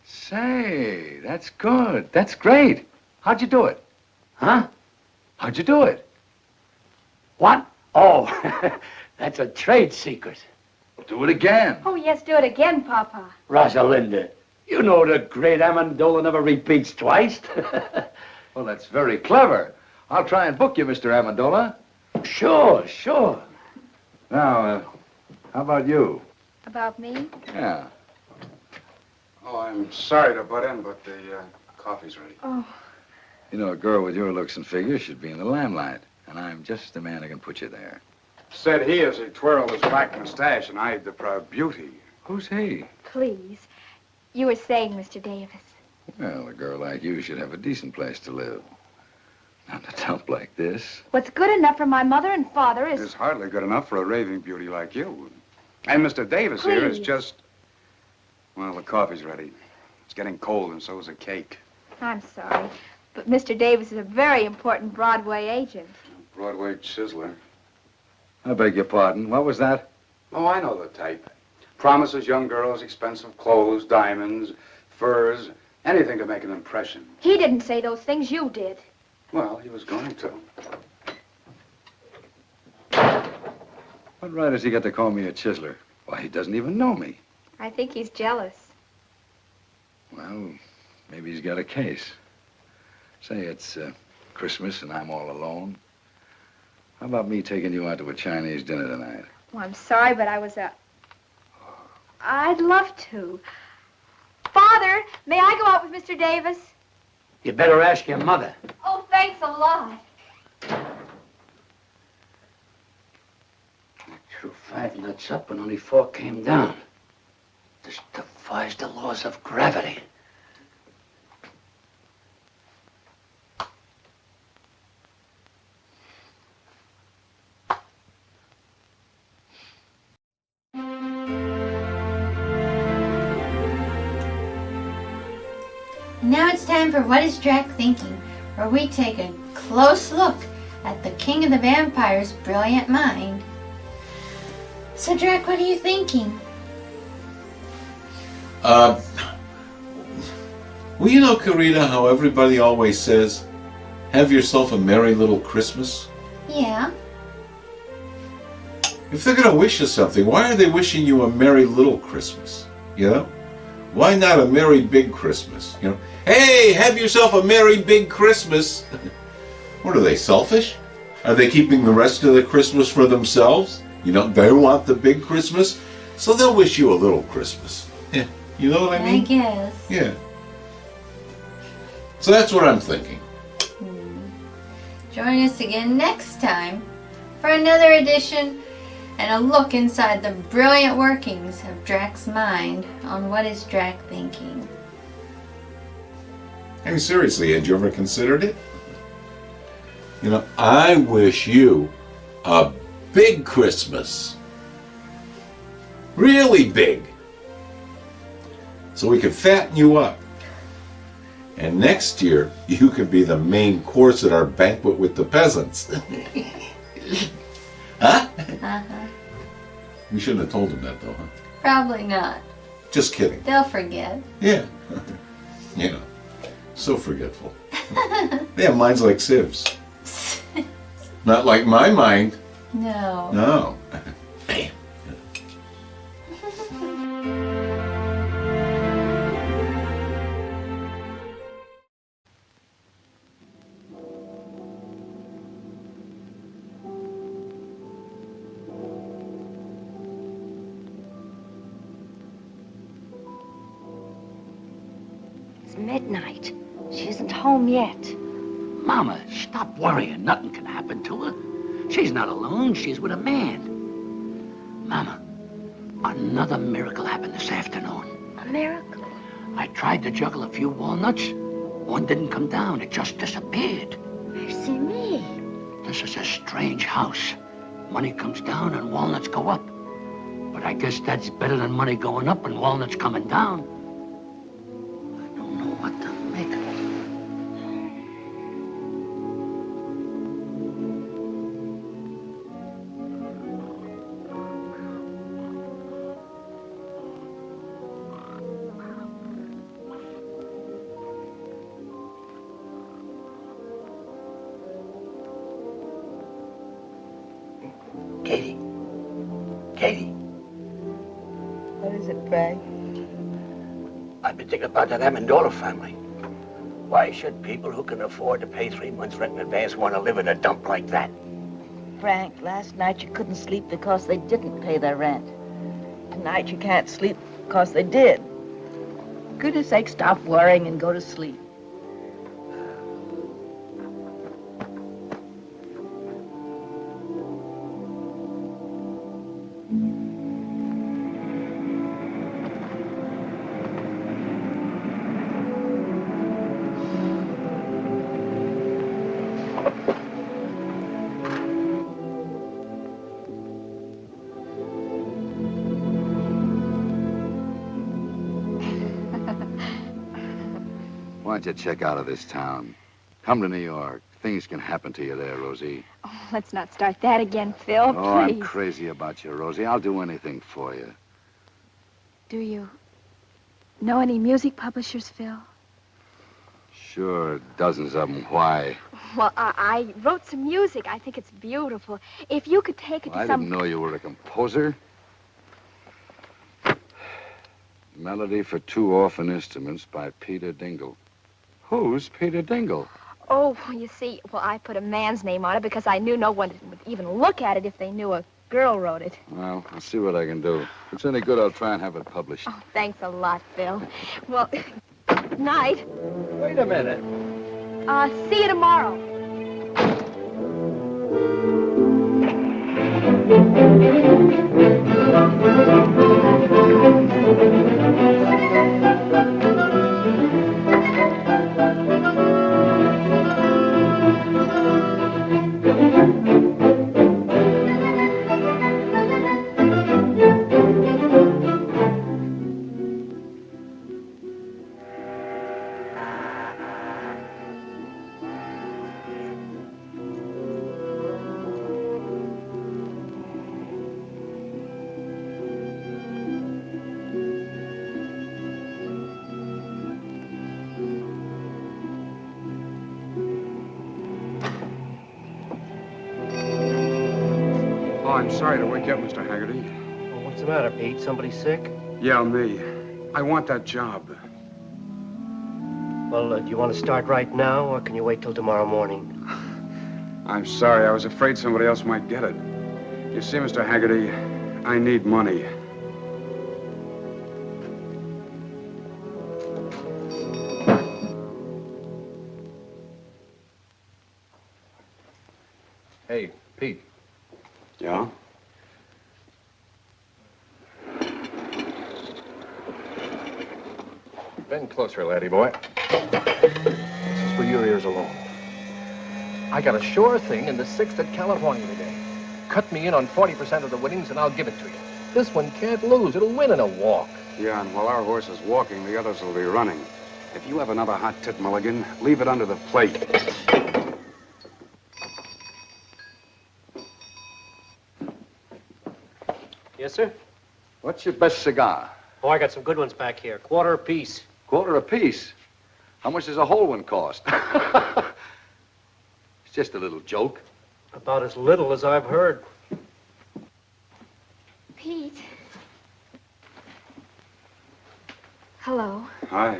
Say, that's good. That's great. How'd you do it? Huh? How'd you do it? What? Oh, that's a trade secret. Do it again. Oh, yes, do it again, Papa. Rosalinda, you know the great Amendola never repeats twice. Well, that's very clever. I'll try and book you, Mr. Amendola. Sure, sure. Now, how about you? About me? Yeah. Oh, I'm sorry to butt in, but the coffee's ready. Oh. You know, a girl with your looks and figure should be in the limelight, and I'm just the man who can put you there. Said he as he twirled his black mustache and eyed the proud beauty. Who's he? Please. You were saying, Mr. Davis. Well, a girl like you should have a decent place to live. Not a dump like this. What's good enough for my mother and father is... It's hardly good enough for a raving beauty like you. And Mr. Davis here is just... Well, the coffee's ready. It's getting cold, and so is the cake. I'm sorry, but Mr. Davis is a very important Broadway agent. Broadway chiseler. I beg your pardon. What was that? Oh, I know the type. Promises young girls expensive clothes, diamonds, furs, anything to make an impression. He didn't say those things, you did. Well, he was going to. What right has he got to call me a chiseler? Why, he doesn't even know me. I think he's jealous. Well, maybe he's got a case. Say it's Christmas and I'm all alone. How about me taking you out to a Chinese dinner tonight? Oh, I'm sorry, but I'd love to. Father, may I go out with Mr. Davis? You better ask your mother. Oh, thanks a lot. I threw 5 nuts up and only 4 came down. This defies the laws of gravity. Now it's time for What is Drac Thinking, where we take a close look at the King of the Vampire's brilliant mind. So Drac, what are you thinking? Well, you know, Carita, how everybody always says, have yourself a merry little Christmas? Yeah. If they're going to wish you something, why are they wishing you a merry little Christmas? You know? Why not a merry big Christmas? You know, hey, have yourself a merry big Christmas. What are they, selfish? Are they keeping the rest of the Christmas for themselves? You know, they want the big Christmas, so they'll wish you a little Christmas. Yeah, you know what I mean? I guess. Yeah. So that's what I'm thinking. Join us again next time for another edition and a look inside the brilliant workings of Drac's mind on What is Drac Thinking. I mean, seriously, had you ever considered it? You know, I wish you a big Christmas. Really big. So we could fatten you up. And next year, you could be the main course at our banquet with the peasants. Huh? Uh-huh. We shouldn't have told them that, though, huh? Probably not. Just kidding. They'll forget. Yeah. You know, so forgetful. They have minds like sieves. Not like my mind. No. No. It's midnight. She isn't home yet. Mama, stop worrying. Nothing can happen to her. She's not alone. She's with a man. Mama, another miracle happened this afternoon. A miracle? I tried to juggle a few walnuts. One didn't come down. It just disappeared. Mercy me. This is a strange house. Money comes down and walnuts go up. But I guess that's better than money going up and walnuts coming down. I don't know what to make of it. Katie. Katie. What is it, Frank? I've been thinking about that Amendola family. Why should people who can afford to pay 3 months rent in advance want to live in a dump like that? Frank, last night you couldn't sleep because they didn't pay their rent. Tonight you can't sleep because they did. For goodness sake, stop worrying and go to sleep. Why don't you check out of this town? Come to New York. Things can happen to you there, Rosie. Oh, let's not start that again, Phil, Oh, I'm please. crazy about you, Rosie. I'll do anything for you. Do you know any music publishers, Phil? Sure, dozens of them. Why? Well, I wrote some music. I think it's beautiful. If you could take it Well, to I some... didn't know you were a composer. Melody for 2 orphan instruments by Peter Dingle. Who's Peter Dingle? Oh, you see, well, I put a man's name on it because I knew no one would even look at it if they knew a girl wrote it. Well, I'll see what I can do. If it's any good, I'll try and have it published. Oh, thanks a lot, Phil. Well, good night. Wait a minute. See you tomorrow. Oh, I'm sorry to wake you up, Mr. Haggerty. Well, what's the matter, Pete? Somebody sick? Yeah, me. I want that job. Well, do you want to start right now, or can you wait till tomorrow morning? I'm sorry. I was afraid somebody else might get it. You see, Mr. Haggerty, I need money. Hey, Pete. Yeah? Bend closer, laddie boy. This is for your ears alone. I got a sure thing in the 6th at California today. Cut me in on 40% of the winnings and I'll give it to you. This one can't lose. It'll win in a walk. Yeah, and while our horse is walking, the others will be running. If you have another hot tit, Mulligan, leave it under the plate. Yes, sir? What's your best cigar? Oh, I got some good ones back here. Quarter apiece. Quarter apiece. How much does a whole one cost? It's just a little joke. About as little as I've heard. Pete. Hello. Hi.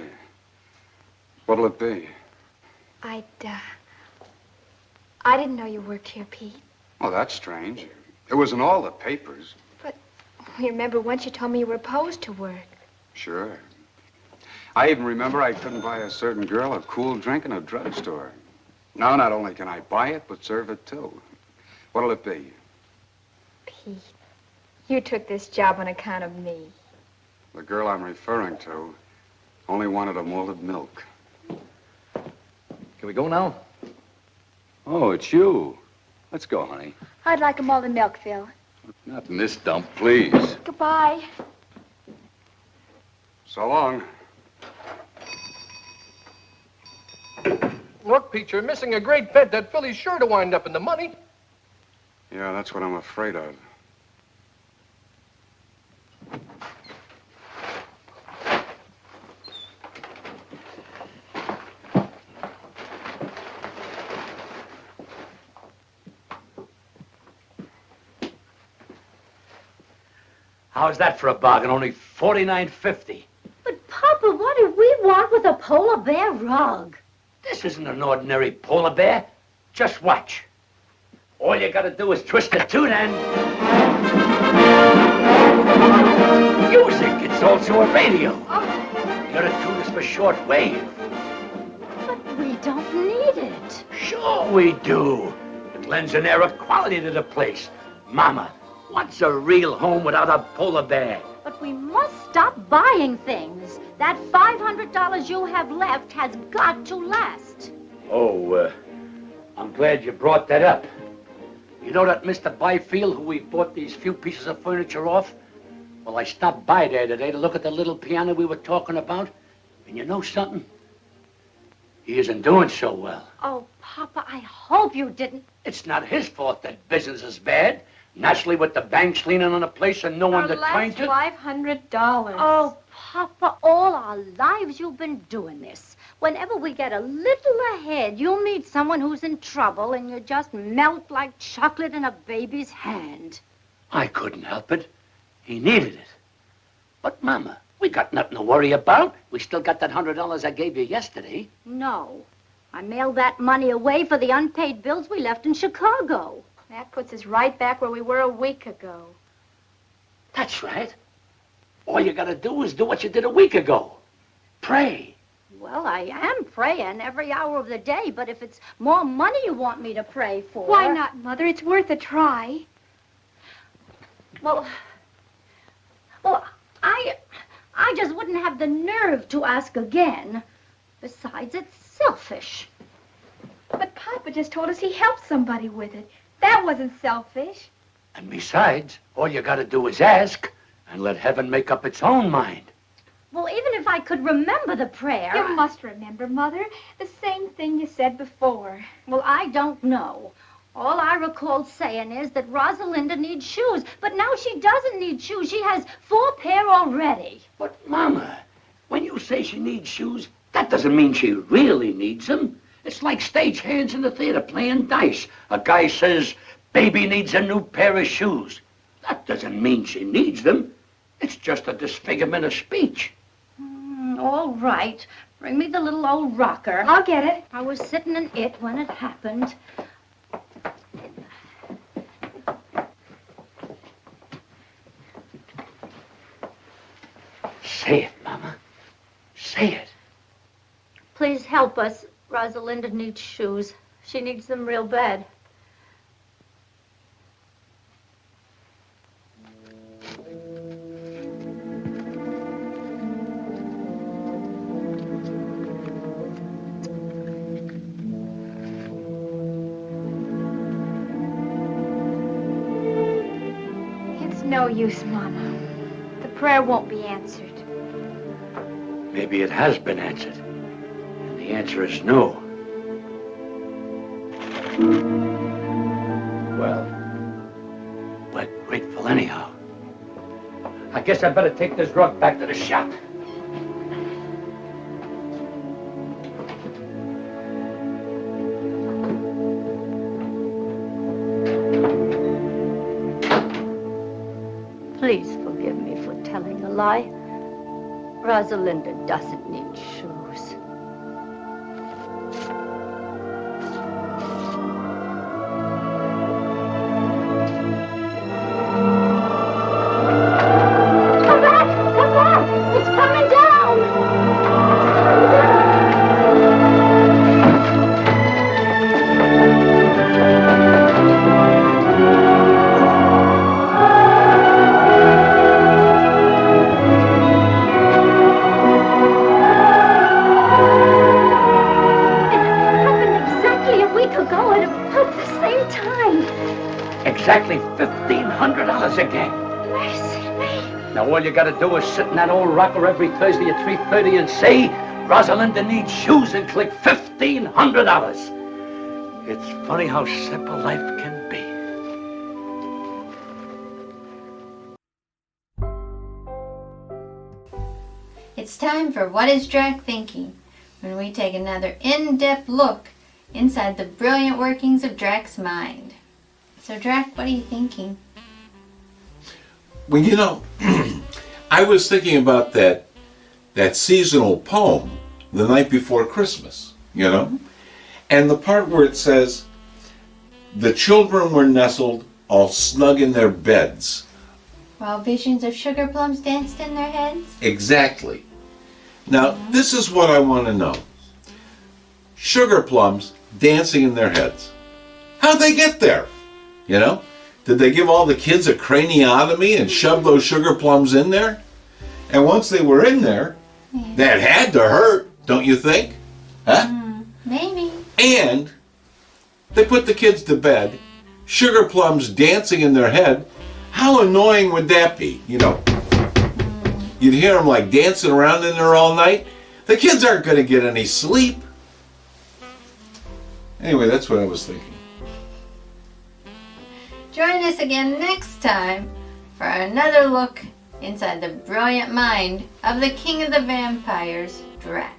What'll it be? I didn't know you worked here, Pete. Oh, that's strange. It was in all the papers. You remember once you told me you were opposed to work. Sure. I even remember I couldn't buy a certain girl a cool drink in a drugstore. Now, not only can I buy it, but serve it, too. What'll it be? Pete, you took this job on account of me. The girl I'm referring to only wanted a malted milk. Can we go now? Oh, it's you. Let's go, honey. I'd like a malted milk, Phil. Not in this dump, please. Goodbye. So long. Look, Pete, you're missing a great bet. That filly's sure to wind up in the money. Yeah, that's what I'm afraid of. How's that for a bargain? Only $49.50. But, Papa, what do we want with a polar bear rug? This isn't an ordinary polar bear. Just watch. All you gotta do is twist the tune and... Music! It's also a radio. The other tune is for short wave. But we don't need it. Sure we do. It lends an air of quality to the place. Mama, what's a real home without a polar bear? But we must stop buying things. That $500 you have left has got to last. Oh, I'm glad you brought that up. You know that Mr. Byfield who we bought these few pieces of furniture off? Well, I stopped by there today to look at the little piano we were talking about. And you know something? He isn't doing so well. Oh, Papa, I hope you didn't. It's not his fault that business is bad. Naturally, with the banks leaning on the place and no one to train to... $500. Oh, Papa, all our lives you've been doing this. Whenever we get a little ahead, you meet someone who's in trouble and you just melt like chocolate in a baby's hand. I couldn't help it. He needed it. But, Mama, we got nothing to worry about. We still got that $100 I gave you yesterday. No. I mailed that money away for the unpaid bills we left in Chicago. That puts us right back where we were a week ago. That's right. All you gotta do is do what you did a week ago. Pray. Well, I am praying every hour of the day, but if it's more money you want me to pray for... Why not, Mother? It's worth a try. Well, I just wouldn't have the nerve to ask again. Besides, it's selfish. But Papa just told us he helped somebody with it. That wasn't selfish. And besides, all you gotta do is ask and let heaven make up its own mind. Well, even if I could remember the prayer... You must remember, Mother. The same thing you said before. Well, I don't know. All I recall saying is that Rosalinda needs shoes, but now she doesn't need shoes. She has 4 pair already. But, Mama, when you say she needs shoes, that doesn't mean she really needs them. It's like stage hands in the theater playing dice. A guy says, baby needs a new pair of shoes. That doesn't mean she needs them. It's just a disfigurement of speech. All right. Bring me the little old rocker. I'll get it. I was sitting in it when it happened. Say it, Mama. Say it. Please help us. Rosalinda needs shoes. She needs them real bad. No use, Mama. The prayer won't be answered. Maybe it has been answered. And the answer is no. Well, we're grateful anyhow. I guess I better take this rug back to the shop. Please forgive me for telling a lie. Rosalinda doesn't need shoes. Come back! Come back! It's coming down! Exactly a week ago at about the same time. Exactly $1,500 again. Mercy me. Now all you gotta do is sit in that old rocker every Thursday at 3:30 and say, Rosalinda needs shoes, and click $1,500. It's funny how simple life can be. It's time for What is Drac Thinking, when we take another in-depth look inside the brilliant workings of Drac's mind. So Drac, what are you thinking? Well, you know, I was thinking about that seasonal poem, The Night Before Christmas, you know? And the part where it says, the children were nestled all snug in their beds. While visions of sugar plums danced in their heads? Exactly. Now, this is what I want to know. Sugar plums dancing in their heads. How'd they get there? You know? Did they give all the kids a craniotomy and shove those sugar plums in there? And once they were in there, that had to hurt, don't you think? Huh? Maybe. And they put the kids to bed, sugar plums dancing in their head. How annoying would that be? You know, you'd hear them like dancing around in there all night. The kids aren't going to get any sleep. Anyway, that's what I was thinking. Join us again next time for another look inside the brilliant mind of the King of the Vampires, Drac.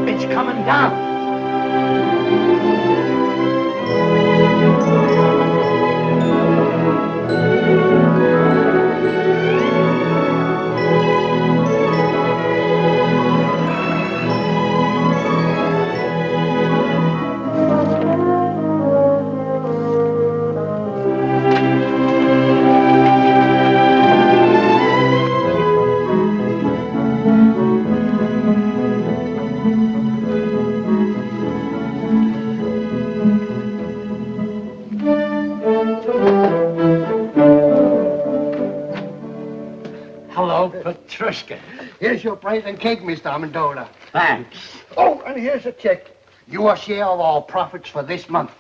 It's coming down. Hello, Petrushka. Here's your present cake, Mr. Amendola. Thanks. Oh, and here's a check. Your share of our profits for this month.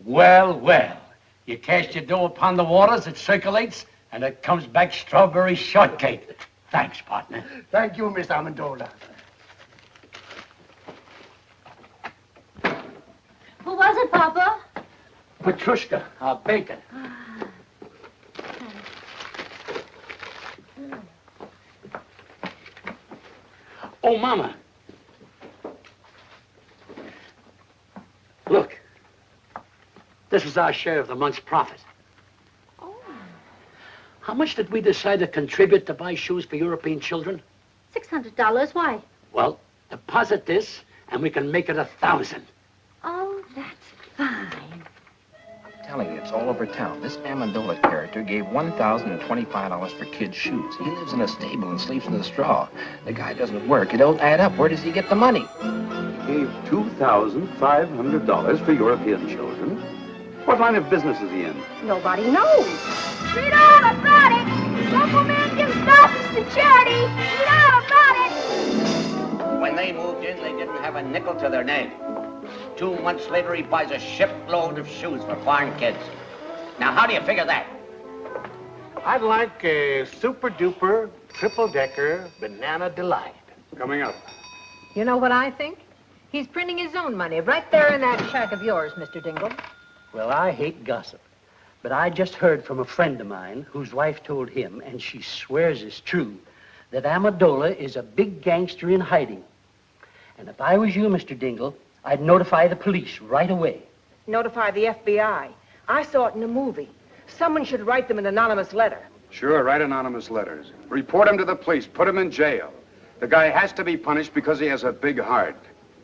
Well, well. You cast your dough upon the waters, it circulates, and it comes back strawberry shortcake. Thanks, partner. Thank you, Mr. Amendola. Who was it, Papa? Petrushka, our baker. Oh, Mama. Look. This is our share of the month's profit. Oh. How much did we decide to contribute to buy shoes for European children? $600. Why? Well, deposit this, and we can make it 1,000. Oh, that's fine. Telling you, it's all over town. This Amendola character gave $1,025 for kids' shoes. He lives in a stable and sleeps in the straw. The guy doesn't work. It don't add up. Where does he get the money? He gave $2,500 for European children. What line of business is he in? Nobody knows. Read all about it. Local man gives thousands to charity. Read all about it. When they moved in, they didn't have a nickel to their name. 2 months later, he buys a shipload of shoes for foreign kids. Now, how do you figure that? I'd like a super-duper, triple-decker banana delight. Coming up. You know what I think? He's printing his own money right there in that shack of yours, Mr. Dingle. Well, I hate gossip, but I just heard from a friend of mine whose wife told him, and she swears it's true, that Amendola is a big gangster in hiding. And if I was you, Mr. Dingle, I'd notify the police right away. Notify the FBI. I saw it in a movie. Someone should write them an anonymous letter. Sure, write anonymous letters. Report him to the police. Put him in jail. The guy has to be punished because he has a big heart.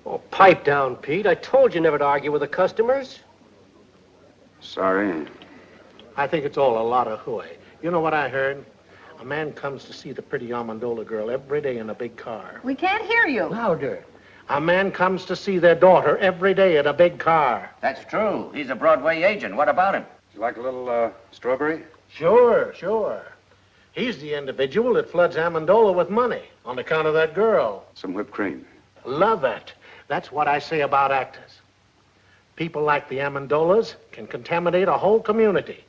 Oh, pipe down, Pete. I told you never to argue with the customers. Sorry. I think it's all a lot of hooey. You know what I heard? A man comes to see the pretty Amendola girl every day in a big car. We can't hear you. Louder. A man comes to see their daughter every day in a big car. That's true. He's a Broadway agent. What about him? You like a little, strawberry? Sure, sure. He's the individual that floods Amendola with money on account of that girl. Some whipped cream. Love it. That's what I say about actors. People like the Amendolas can contaminate a whole community,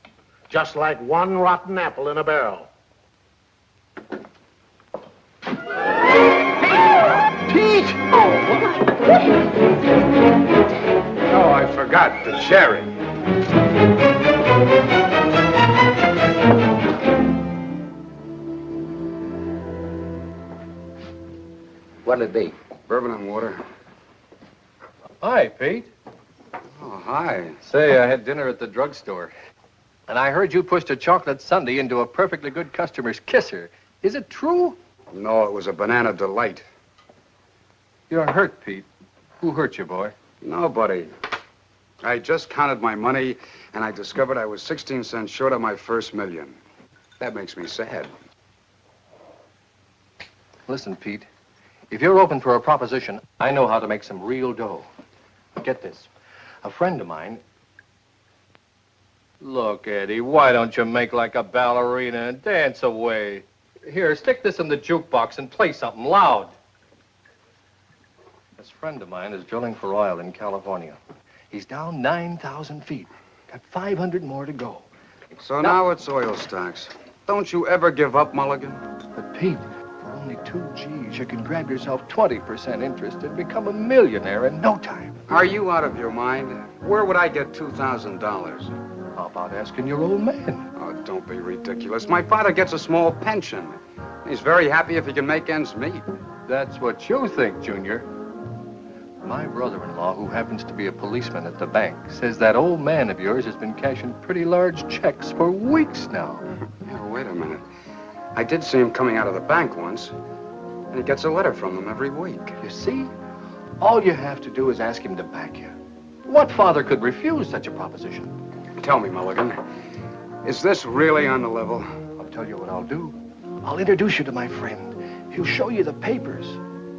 just like one rotten apple in a barrel. Pete! Oh, I forgot the cherry. What'll it be? Bourbon and water. Hi, Pete. Oh, hi. Say, I had dinner at the drugstore, and I heard you pushed a chocolate sundae into a perfectly good customer's kisser. Is it true? No, it was a banana delight. You're hurt, Pete. Who hurt you, boy? Nobody. I just counted my money, and I discovered I was 16 cents short of my first million. That makes me sad. Listen, Pete. If you're open for a proposition, I know how to make some real dough. Get this. A friend of mine... Look, Eddie, why don't you make like a ballerina and dance away? Here, stick this in the jukebox and play something loud. This friend of mine is drilling for oil in California. He's down 9,000 feet. Got 500 more to go. So now it's oil stocks. Don't you ever give up, Mulligan? But, Pete, for only 2 G's, you can grab yourself 20% interest and become a millionaire in no time. Are you out of your mind? Where would I get $2,000? How about asking your old man? Oh, don't be ridiculous. My father gets a small pension. He's very happy if he can make ends meet. That's what you think, Junior. My brother-in-law, who happens to be a policeman at the bank, says that old man of yours has been cashing pretty large checks for weeks now. Yeah, wait a minute. I did see him coming out of the bank once, and he gets a letter from them every week. You see? All you have to do is ask him to back you. What father could refuse such a proposition? Tell me, Mulligan, is this really on the level? I'll tell you what I'll do. I'll introduce you to my friend. He'll show you the papers.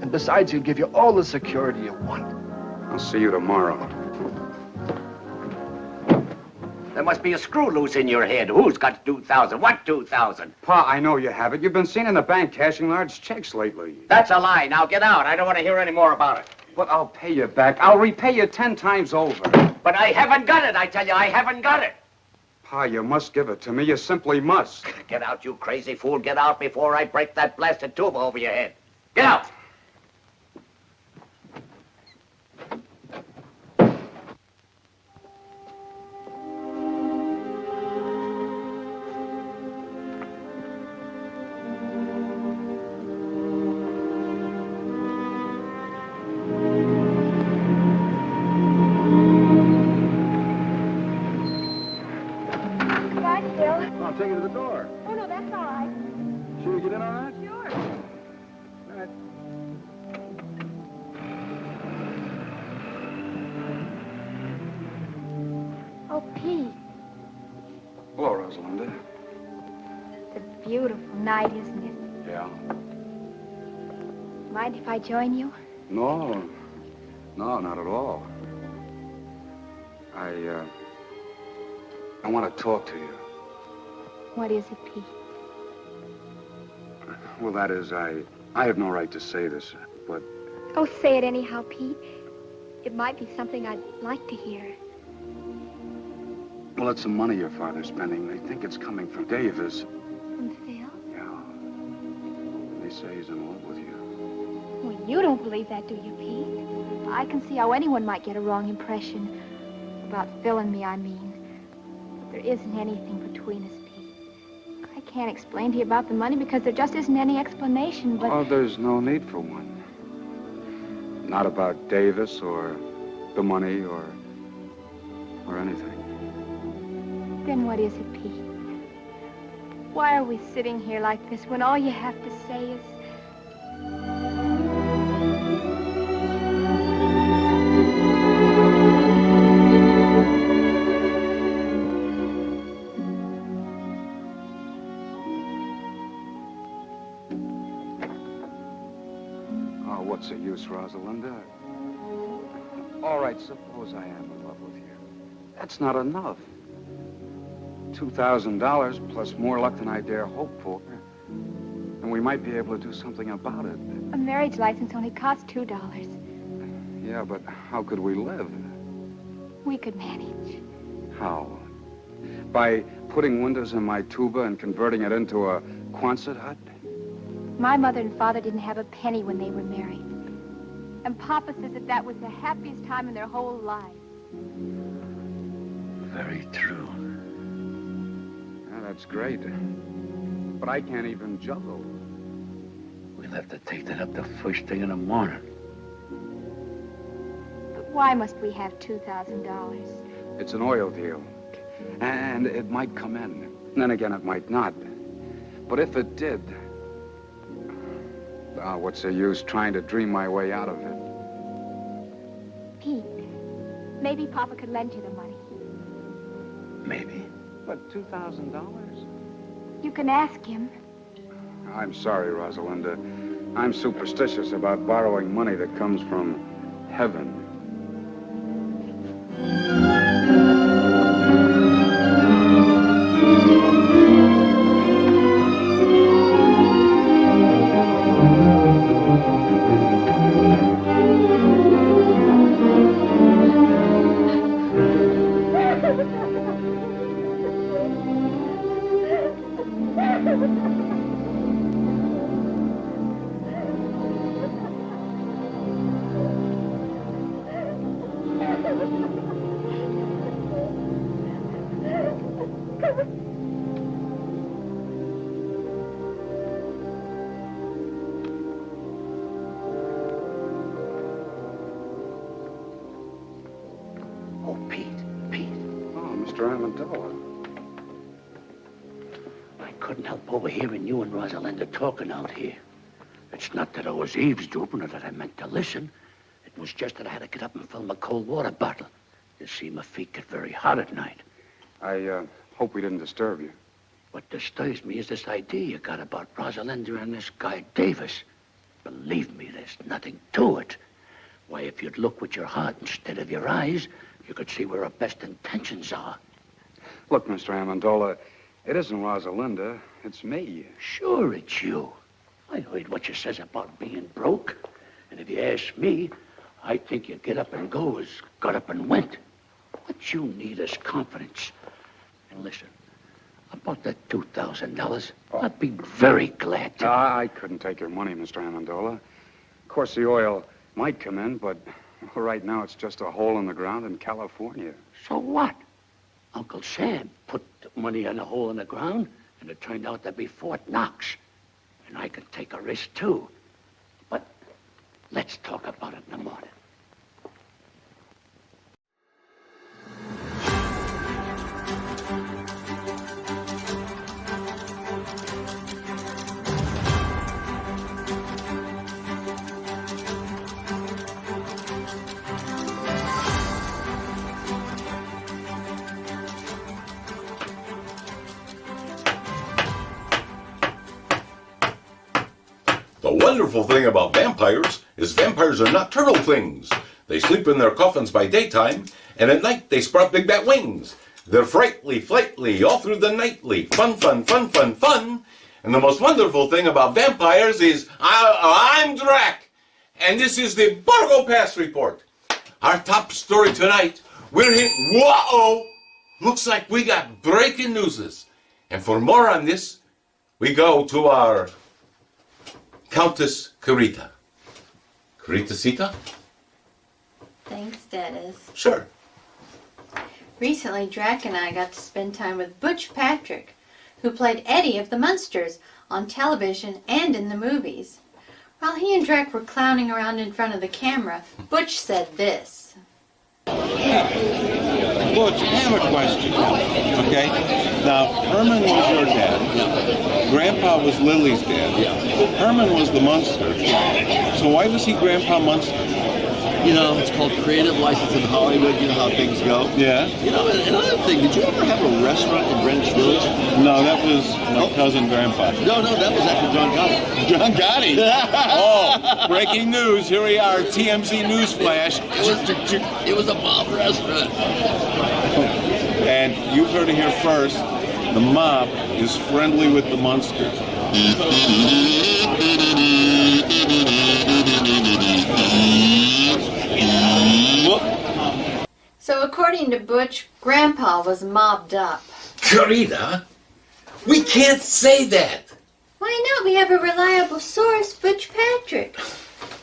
And besides, he'll give you all the security you want. I'll see you tomorrow. There must be a screw loose in your head. Who's got 2,000? What 2,000? Pa, I know you have it. You've been seen in the bank cashing large checks lately. That's a lie. Now get out. I don't want to hear any more about it. But I'll pay you back. I'll repay you 10 times over. But I haven't got it, I tell you. I haven't got it. Pa, you must give it to me. You simply must. Get out, you crazy fool. Get out before I break that blasted tube over your head. Get out. I'll take you to the door. Oh, no, that's all right. Should we get in on that? Sure. All right. Oh, Pete, Rosalinda. It's a beautiful night, isn't it? Yeah. Mind if I join you? No. No, not at all. I want to talk to you. What is it, Pete? Well, that is, I have no right to say this, but Oh, say it anyhow, Pete. It might be something I'd like to hear. well, it's the money your father's spending. They think it's coming from Davis. From Phil? Yeah. They say he's in love with you. Well, you don't believe that, do you, Pete? I can see how anyone might get a wrong impression. About Phil and me, I mean. But there isn't anything between us, Pete. I can't explain to you about the money because there just isn't any explanation, but... Oh, there's no need for one. Not about Davis or the money or anything. Then what is it, Pete? Why are we sitting here like this when all you have to say is... Oh, what's the use, Rosalinda? All right, suppose I am in love with you. That's not enough. $2,000 plus more luck than I dare hope for. And we might be able to do something about it. A marriage license only costs $2. Yeah, but how could we live? We could manage. How? By putting windows in my tuba and converting it into a Quonset hut? My mother and father didn't have a penny when they were married. And Papa says that that was the happiest time in their whole lives. Very true. Yeah, that's great. But I can't even juggle. We'll have to take that up the first thing in the morning. But why must we have $2,000? It's an oil deal. And it might come in. And then again, it might not. But if it did... what's the use trying to dream my way out of it? Pete, maybe Papa could lend you the money. Maybe. But $2,000? You can ask him. I'm sorry, Rosalinda. I'm superstitious about borrowing money that comes from heaven. Overhearing you and Rosalinda talking out here. It's not that I was eavesdropping or that I meant to listen. It was just that I had to get up and fill my cold water bottle. You see, my feet get very hot at night. I hope we didn't disturb you. What disturbs me is this idea you got about Rosalinda and this guy Davis. Believe me, there's nothing to it. Why, if you'd look with your heart instead of your eyes, you could see where our best intentions are. Look, Mr. Amendola, it isn't Rosalinda. It's me. Sure, it's you. I heard what you says about being broke. And if you ask me, I think you get up and go as got up and went. What you need is confidence. And listen, about that $2,000, I'd be very glad to. I couldn't take your money, Mr. Amendola. Of course, the oil might come in, but right now it's just a hole in the ground in California. So what? Uncle Sam put money in a hole in the ground, and it turned out to be Fort Knox. And I can take a risk, too. But let's talk about it in the morning. wonderful thing about vampires is vampires are nocturnal things. They sleep in their coffins by daytime, and at night they sprout big bat wings. They're frightly, flightly, all through the nightly. Fun, fun, fun, fun, fun. And the most wonderful thing about vampires is I'm Drac, and this is the Borgo Pass Report. Our top story tonight, we're hitting, whoa! Looks like we got breaking newses. And for more on this, we go to our Countess Carita. Carita-cita? Thanks, Dennis. Sure. Recently, Drac and I got to spend time with Butch Patrick, who played Eddie of the Munsters on television and in the movies. While he and Drac were clowning around in front of the camera, Butch said this. Butch, I have a question. Okay? Now, Herman was your dad. Grandpa was Lily's dad. Herman was the Munster. So why was he Grandpa Munster? You know, it's called creative license in Hollywood. You know how things go. Yeah. You know, another thing, did you ever have a restaurant in Greenwich Village? No, that was my cousin Grandpa. No, that was after John Gotti. John Gotti? Oh, breaking news. Here we are, TMZ News Flash. It was a mob restaurant. And you've heard it here first. The mob is friendly with the Munsters. So according to Butch, Grandpa was mobbed up. Carita, we can't say that. Why not? We have a reliable source, Butch Patrick.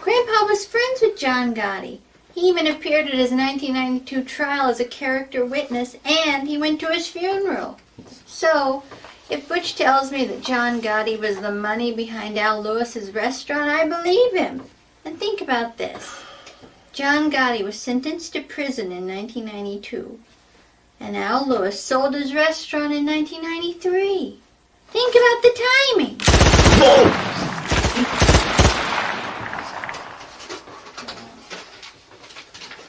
Grandpa was friends with John Gotti. He even appeared at his 1992 trial as a character witness, and he went to his funeral. So, if Butch tells me that John Gotti was the money behind Al Lewis's restaurant, I believe him. And think about this. John Gotti was sentenced to prison in 1992, and Al Lewis sold his restaurant in 1993. Think about the timing.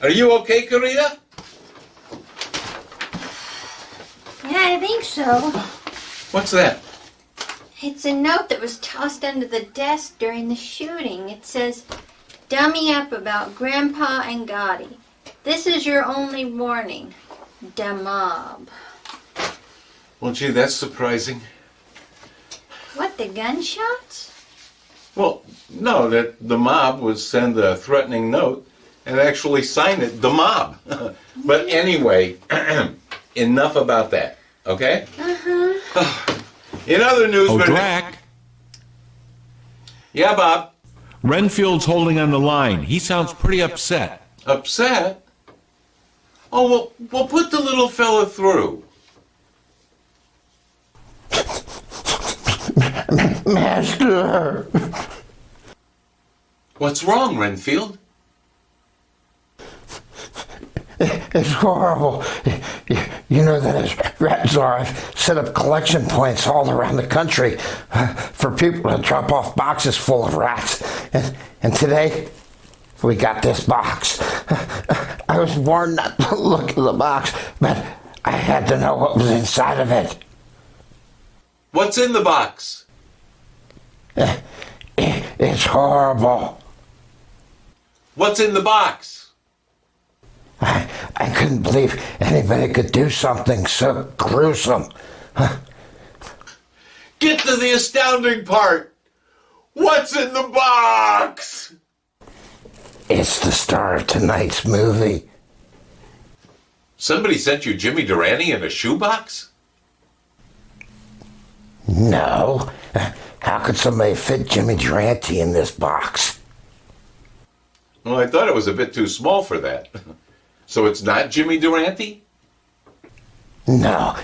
Are you okay, Carita? Yeah, I think so. What's that? It's a note that was tossed under the desk during the shooting. It says, "Dummy up about Grandpa and Gotti. This is your only warning. Da mob." Well, gee, that's surprising. What, the gunshots? Well, no, that the mob would send a threatening note and actually sign it, the mob. But anyway, enough about that, okay? Uh-huh. In other news... Drac. Yeah, Bob? Renfield's holding on the line. He sounds pretty upset. Upset? Oh, well, put the little fella through. Master! What's wrong, Renfield? It's horrible. You know that as Rat Czar, I've set up collection points all around the country for people to drop off boxes full of rats. And today, we got this box. I was warned not to look at the box, but I had to know what was inside of it. What's in the box? It's horrible. What's in the box? I couldn't believe anybody could do something so gruesome. Get to the astounding part. What's in the box? It's the star of tonight's movie. Somebody sent you Jimmy Durante in a shoebox? No. How could somebody fit Jimmy Durante in this box? Well, I thought it was a bit too small for that. So it's not Jimmy Durante? No,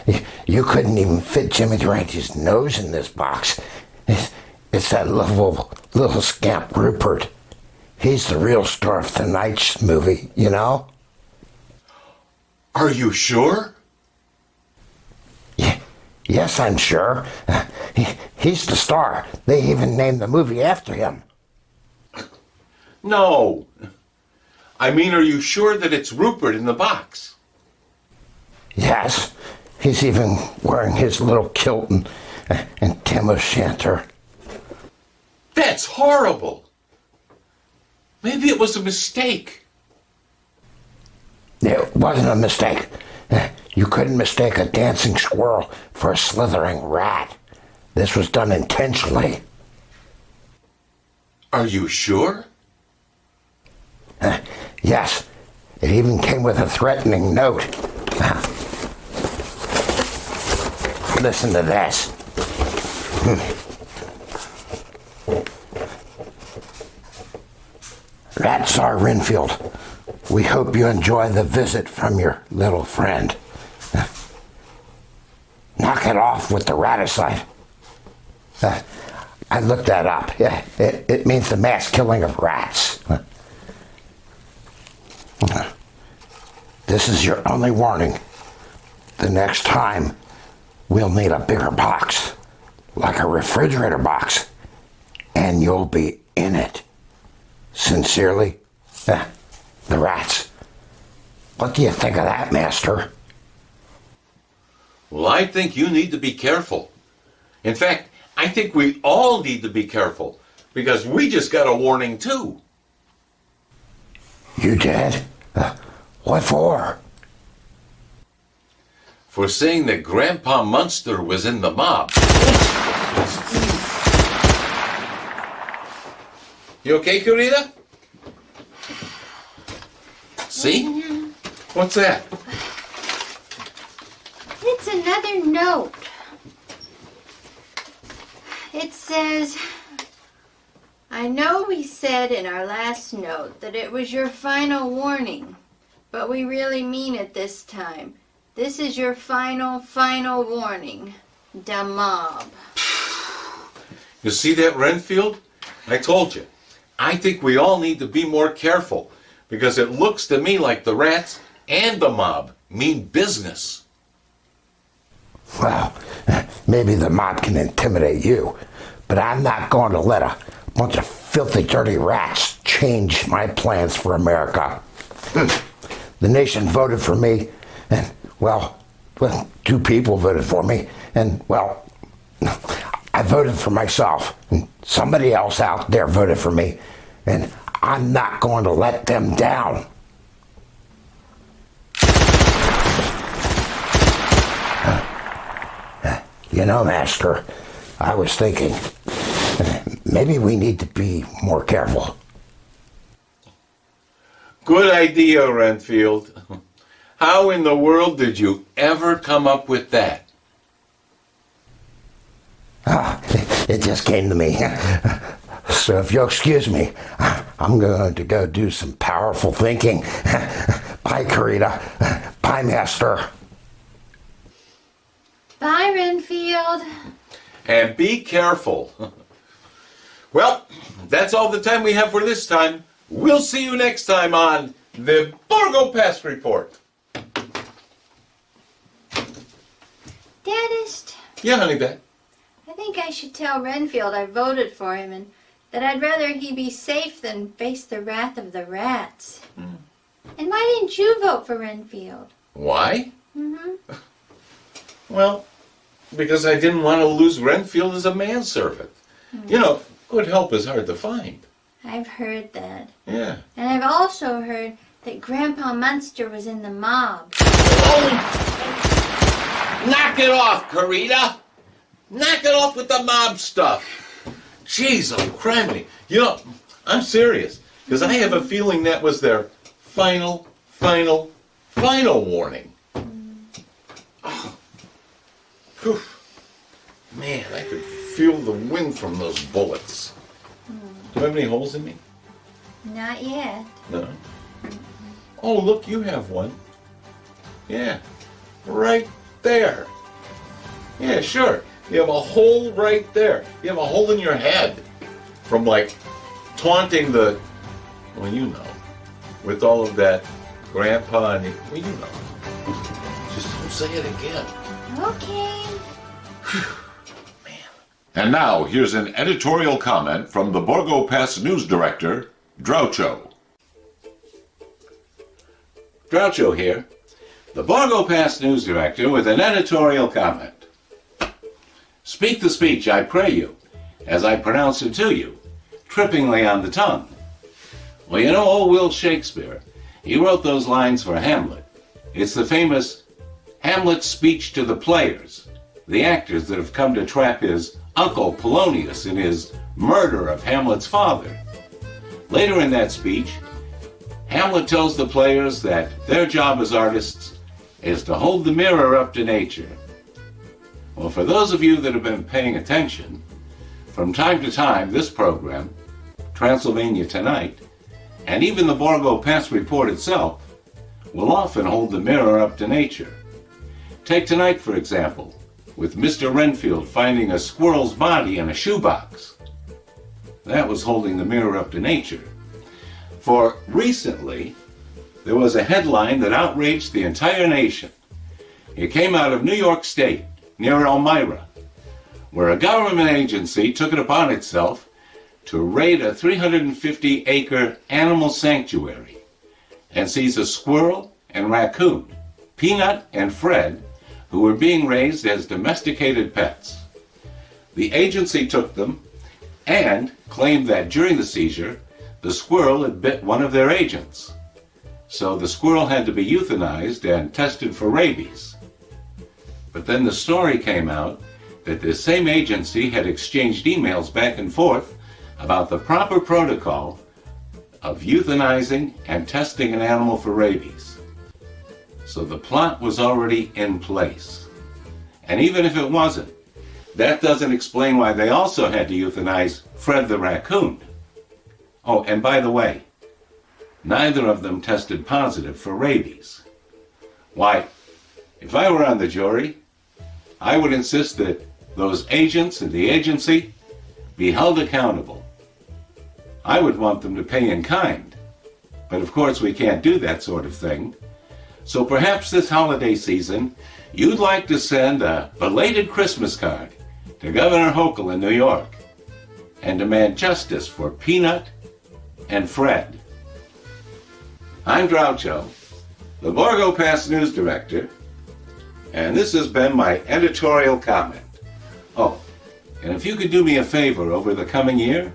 you couldn't even fit Jimmy Durante's nose in this box. It's that little scamp Rupert. He's the real star of tonight's movie, you know? Are you sure? Yes, I'm sure. He's the star. They even named the movie after him. No. I mean, are you sure that it's Rupert in the box? Yes. He's even wearing his little kilt and tam o' shanter. That's horrible. Maybe it was a mistake. It wasn't a mistake. You couldn't mistake a dancing squirrel for a slithering rat. This was done intentionally. Are you sure? Yes. It even came with a threatening note. Listen to this. Rat Czar Renfield, we hope you enjoy the visit from your little friend. Knock it off with the raticide. I looked that up. It means the mass killing of rats. This is your only warning. The next time, we'll need a bigger box, like a refrigerator box, and you'll be in it. Sincerely, the rats. What do you think of that, Master? Well, I think you need to be careful. In fact, I think we all need to be careful, because we just got a warning too. You did? What for? For saying that Grandpa Munster was in the mob. You okay, Carita? See? What's that? It's another note. It says, I know we said in our last note that it was your final warning, but we really mean it this time. This is your final warning. The mob. You see that, Renfield? I told you. I think we all need to be more careful, because it looks to me like the rats and the mob mean business. Well, maybe the mob can intimidate you, but I'm not going to let a bunch of filthy, dirty rats change my plans for America. The nation voted for me, and, well, 2 people voted for me, and, well, I voted for myself, and somebody else out there voted for me, and I'm not going to let them down. You know, Master, I was thinking, maybe we need to be more careful. Good idea, Renfield. How in the world did you ever come up with that? It just came to me. So if you'll excuse me, I'm going to go do some powerful thinking. Bye, Carita. Bye, Master. Bye, Renfield. And be careful. Well, that's all the time we have for this time. We'll see you next time on the Borgo Pass Report. Deadest, Yeah, honey, Bat. I think I should tell Renfield I voted for him and that I'd rather he be safe than face the wrath of the rats. And why didn't you vote for Renfield? Why? Mm-hmm. Well, because I didn't want to lose Renfield as a manservant. You know, good help is hard to find. I've heard that. Yeah. And I've also heard that Grandpa Munster was in the mob. Knock it off, Carita! Knock it off with the mob stuff! Jeez, oh criminy. You know, I'm serious, because I have a feeling that was their final warning. Oh. Whew. Man, I could feel the wind from those bullets. Do you have any holes in me? Not yet. No. Oh, look, you have one. Yeah, right there. Yeah, sure. You have a hole right there. You have a hole in your head from, like, taunting the, well, you know, with all of that grandpa and, well, you know. Just don't say it again. Okay. And now, here's an editorial comment from the Borgo Pass news director, Groucho. Groucho here, the Borgo Pass news director, with an editorial comment. Speak the speech, I pray you, as I pronounce it to you, trippingly on the tongue. Well, you know old Will Shakespeare, he wrote those lines for Hamlet. It's the famous Hamlet's speech to the players, the actors that have come to trap his uncle Polonius in his murder of Hamlet's father. Later in that speech, Hamlet tells the players that their job as artists is to hold the mirror up to nature. Well, for those of you that have been paying attention, from time to time, this program, Transylvania Tonight, and even the Borgo Pass Report itself, will often hold the mirror up to nature. Take tonight, for example, with Mr. Renfield finding a squirrel's body in a shoebox. That was holding the mirror up to nature. For recently, there was a headline that outraged the entire nation. It came out of New York State, near Elmira, where a government agency took it upon itself to raid a 350-acre animal sanctuary and seize a squirrel and raccoon, Peanut and Fred, who were being raised as domesticated pets. The agency took them and claimed that during the seizure, the squirrel had bit one of their agents. So the squirrel had to be euthanized and tested for rabies. But then the story came out that this same agency had exchanged emails back and forth about the proper protocol of euthanizing and testing an animal for rabies. So the plot was already in place. And even if it wasn't, that doesn't explain why they also had to euthanize Fred the raccoon. Oh, and by the way, neither of them tested positive for rabies. Why, if I were on the jury, I would insist that those agents and the agency be held accountable. I would want them to pay in kind. But of course we can't do that sort of thing. So perhaps this holiday season, you'd like to send a belated Christmas card to Governor Hochul in New York and demand justice for Peanut and Fred. I'm Groucho, the Borgo Pass News Director, and this has been my editorial comment. Oh, and if you could do me a favor over the coming year,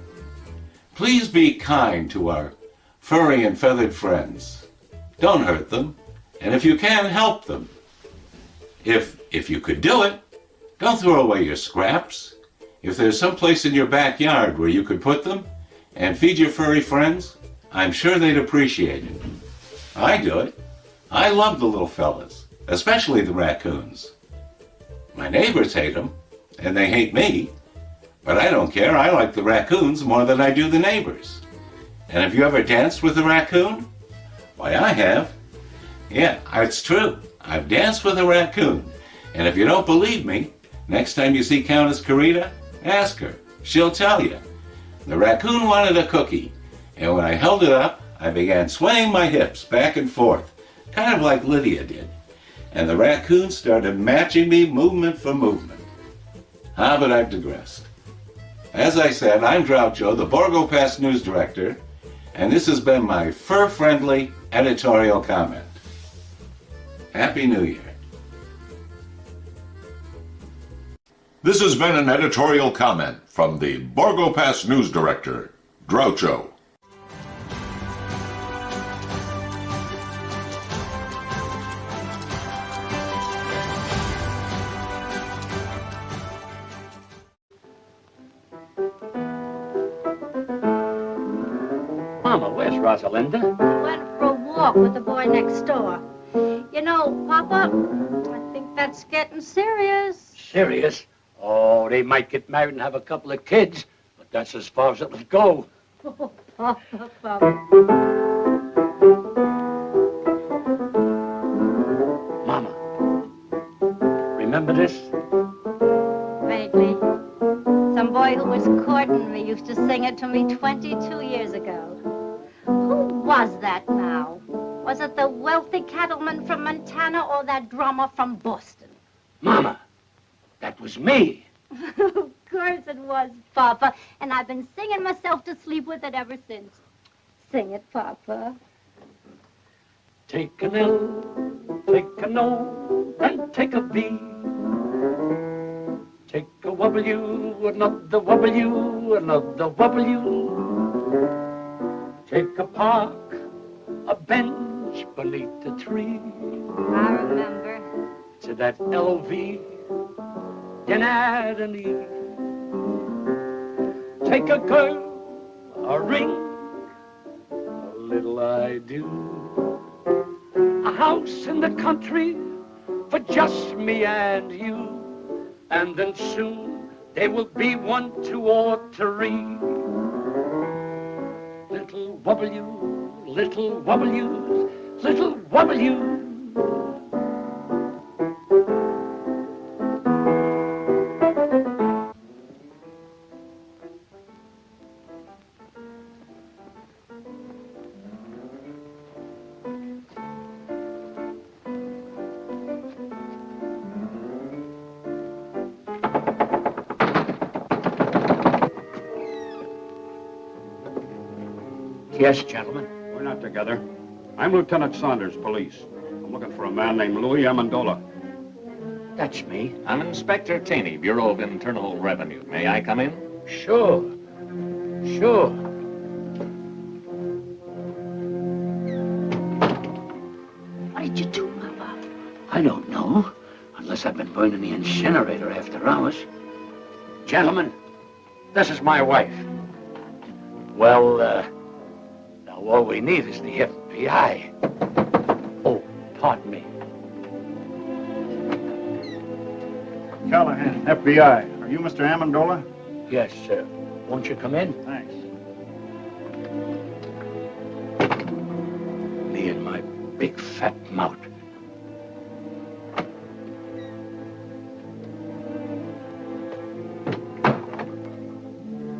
please be kind to our furry and feathered friends. Don't hurt them, and if you can, help them. If you could do it, don't throw away your scraps. If there's some place in your backyard where you could put them and feed your furry friends, I'm sure they'd appreciate it. I do it. I love the little fellas, especially the raccoons. My neighbors hate them, and they hate me, but I don't care. I like the raccoons more than I do the neighbors. And have you ever danced with a raccoon? Why, I have. Yeah, it's true. I've danced with a raccoon. And if you don't believe me, next time you see Countess Carita, ask her. She'll tell you. The raccoon wanted a cookie, and when I held it up, I began swaying my hips back and forth, kind of like Lydia did. And the raccoon started matching me movement for movement. But I've digressed. As I said, I'm Groucho, the Borgo Pass News Director, and this has been my fur-friendly editorial comment. Happy New Year. This has been an editorial comment from the Borgo Pass News Director, Groucho. Mama, where's Rosalinda? Went for a walk with the boy next door. You know, Papa, I think that's getting serious. Serious? Oh, they might get married and have a couple of kids, but that's as far as it'll go. Oh, Papa. Mama, remember this? Vaguely. Some boy who was courting me used to sing it to me 22 years ago. Who was that now? Was it the wealthy cattleman from Montana or that drummer from Boston? Mama, that was me. Of course it was, Papa. And I've been singing myself to sleep with it ever since. Sing it, Papa. Take an L, take an O, and take a B. Take a W, another W, another W. Take a park, a bench beneath the tree. I remember. To that L-O-V, then add an E. Take a girl, a ring, a little I do. A house in the country for just me and you. And then soon there will be 1, 2, or 3. Little W, little W's, little W. Yes, gentlemen. We're not together. I'm Lieutenant Saunders, police. I'm looking for a man named Louis Amendola. That's me. I'm Inspector Taney, Bureau of Internal Revenue. May I come in? Sure. Sure. What did you do, Papa? I don't know. Unless I've been burning the incinerator after hours. Gentlemen, this is my wife. Well, now all we need is the FBI. Oh, pardon me. Callahan, FBI. Are you Mr. Amendola? Yes, sir. Won't you come in? Thanks. Me and my big fat mouth.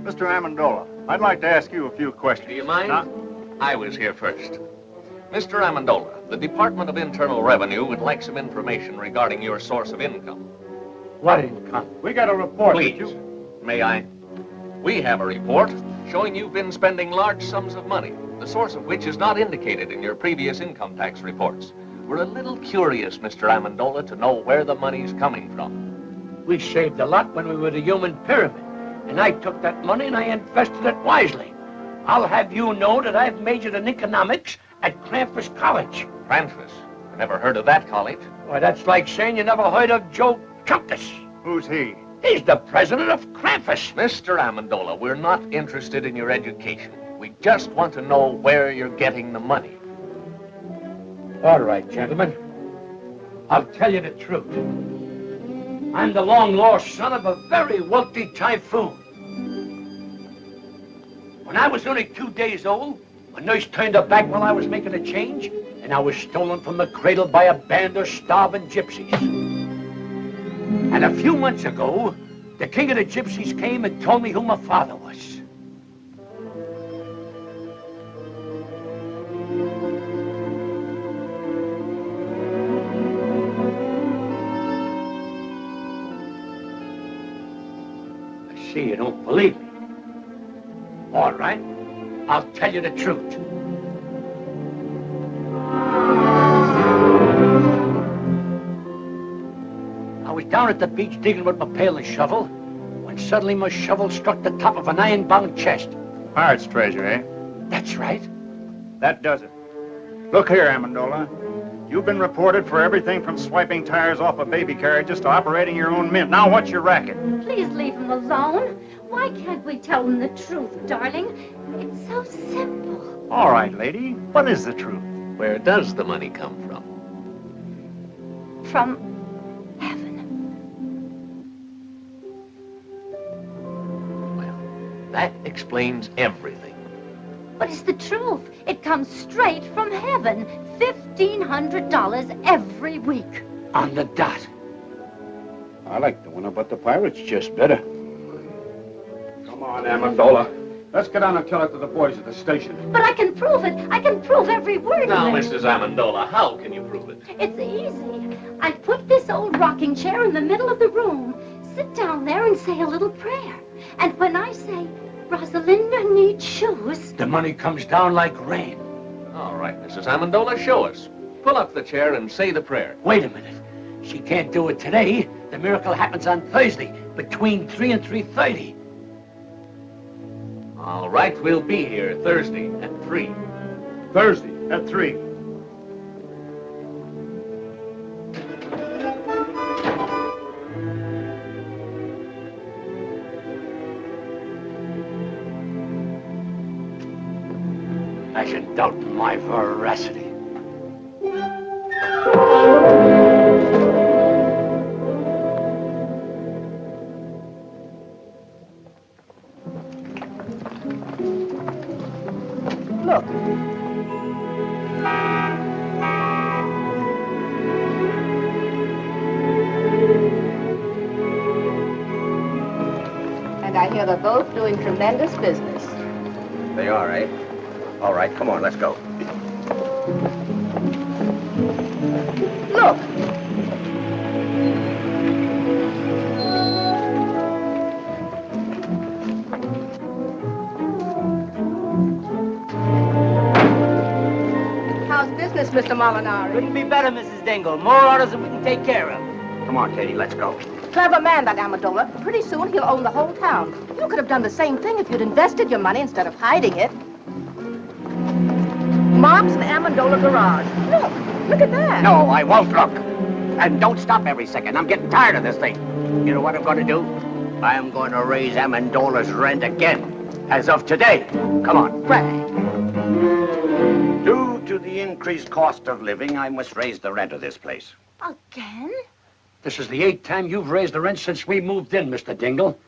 Mr. Amendola, I'd like to ask you a few questions. Do you mind? Now, I was here first. Mr. Amendola, the Department of Internal Revenue would like some information regarding your source of income. What income? we got a report. Please, may I? We have a report showing you've been spending large sums of money, the source of which is not indicated in your previous income tax reports. We're a little curious, Mr. Amendola, to know where the money's coming from. We saved a lot when we were the human pyramid. And I took that money and I invested it wisely. I'll have you know that I've majored in economics at Krampus College. Krampus? I never heard of that college. Why, that's like saying you never heard of Joe Trumpus. Who's he? He's the president of Krampus. Mr. Amendola, we're not interested in your education. We just want to know where you're getting the money. All right, gentlemen. I'll tell you the truth. I'm the long-lost son of a very wealthy typhoon. When I was only 2 days old, a nurse turned her back while I was making a change, and I was stolen from the cradle by a band of starving gypsies. And a few months ago, the king of the gypsies came and told me who my father was. I see you don't believe me. All right, I'll tell you the truth. I was down at the beach digging with my pail and shovel when suddenly my shovel struck the top of an iron-bound chest. Pirate's treasure, eh? That's right. That does it. Look here, Amendola. You've been reported for everything from swiping tires off of baby carriages to operating your own mint. Now, what's your racket? Please leave him alone. Why can't we tell him the truth, darling? It's so simple. All right, lady. What is the truth? Where does the money come from? From That explains everything. But it's the truth. It comes straight from heaven. $1,500 every week. On the dot. I like the one about the pirates just better. Come on, Amendola. Let's get on and tell it to the boys at the station. But I can prove it. I can prove every word Now, of it. Mrs. Amendola, how can you prove it? It's easy. I put this old rocking chair in the middle of the room. Sit down there and say a little prayer. And when I say, Rosalinda needs shoes, The money comes down like rain. All right, Mrs. Amendola, show us. Pull up the chair and say the prayer. Wait a minute. She can't do it today. The miracle happens on Thursday. between 3 and 3:30. All right, we'll be here Thursday at 3. Thursday at 3. I should doubt my veracity. Look. And I hear they're both doing tremendous business. They are, eh? All right, come on, let's go. Look. How's business, Mr. Molinari? Couldn't be better, Mrs. Dingle. More orders than we can take care of. Come on, Katie, let's go. Clever man, that Amendola. Pretty soon he'll own the whole town. You could have done the same thing if you'd invested your money instead of hiding it. Mark's and Amendola garage. Look at that. No, I won't look. And don't stop every second. I'm getting tired of this thing. You know what I'm going to do? I'm going to raise Amendola's rent again. As of today. Come on. Frank. Due to the increased cost of living, I must raise the rent of this place. Again? This is the 8th time you've raised the rent since we moved in, Mr. Dingle.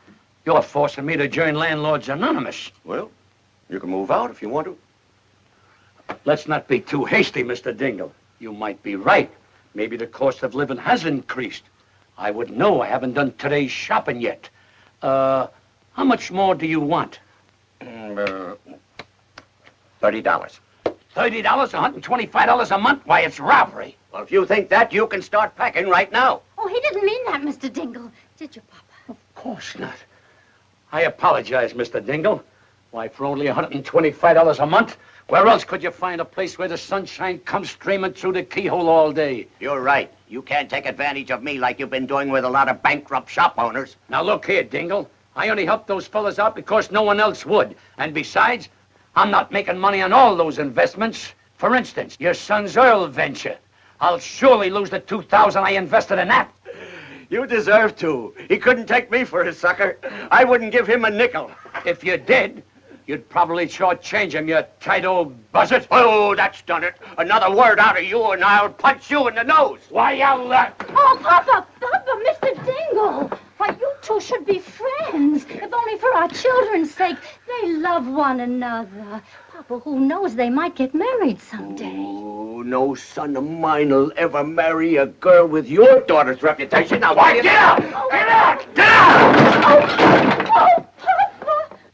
You're forcing me to join Landlords Anonymous. Well, you can move out if you want to. Let's not be too hasty, Mr. Dingle. You might be right. Maybe the cost of living has increased. I wouldn't know. I haven't done today's shopping yet. How much more do you want? $30. $30, $125 a month? Why, it's robbery. Well, if you think that, you can start packing right now. Oh, he didn't mean that, Mr. Dingle. Did you, Papa? Of course not. I apologize, Mr. Dingle. Why, for only $125 a month? Where else could you find a place where the sunshine comes streaming through the keyhole all day? You're right. You can't take advantage of me like you've been doing with a lot of bankrupt shop owners. Now, look here, Dingle. I only helped those fellas out because no one else would. And besides, I'm not making money on all those investments. For instance, your son's oil venture. I'll surely lose the $2,000 I invested in that. You deserve to. He couldn't take me for a sucker. I wouldn't give him a nickel. If you did, you'd probably shortchange him, you tight old buzzard. Oh, that's done it. Another word out of you and I'll punch you in the nose. Why, Oh, Papa, Mr. Dingle. Why, you two should be friends. If only for our children's sake. They love one another. Papa, who knows, they might get married someday. Oh, no son of mine will ever marry a girl with your daughter's reputation. Now, why get out? Get out! Get out! Oh,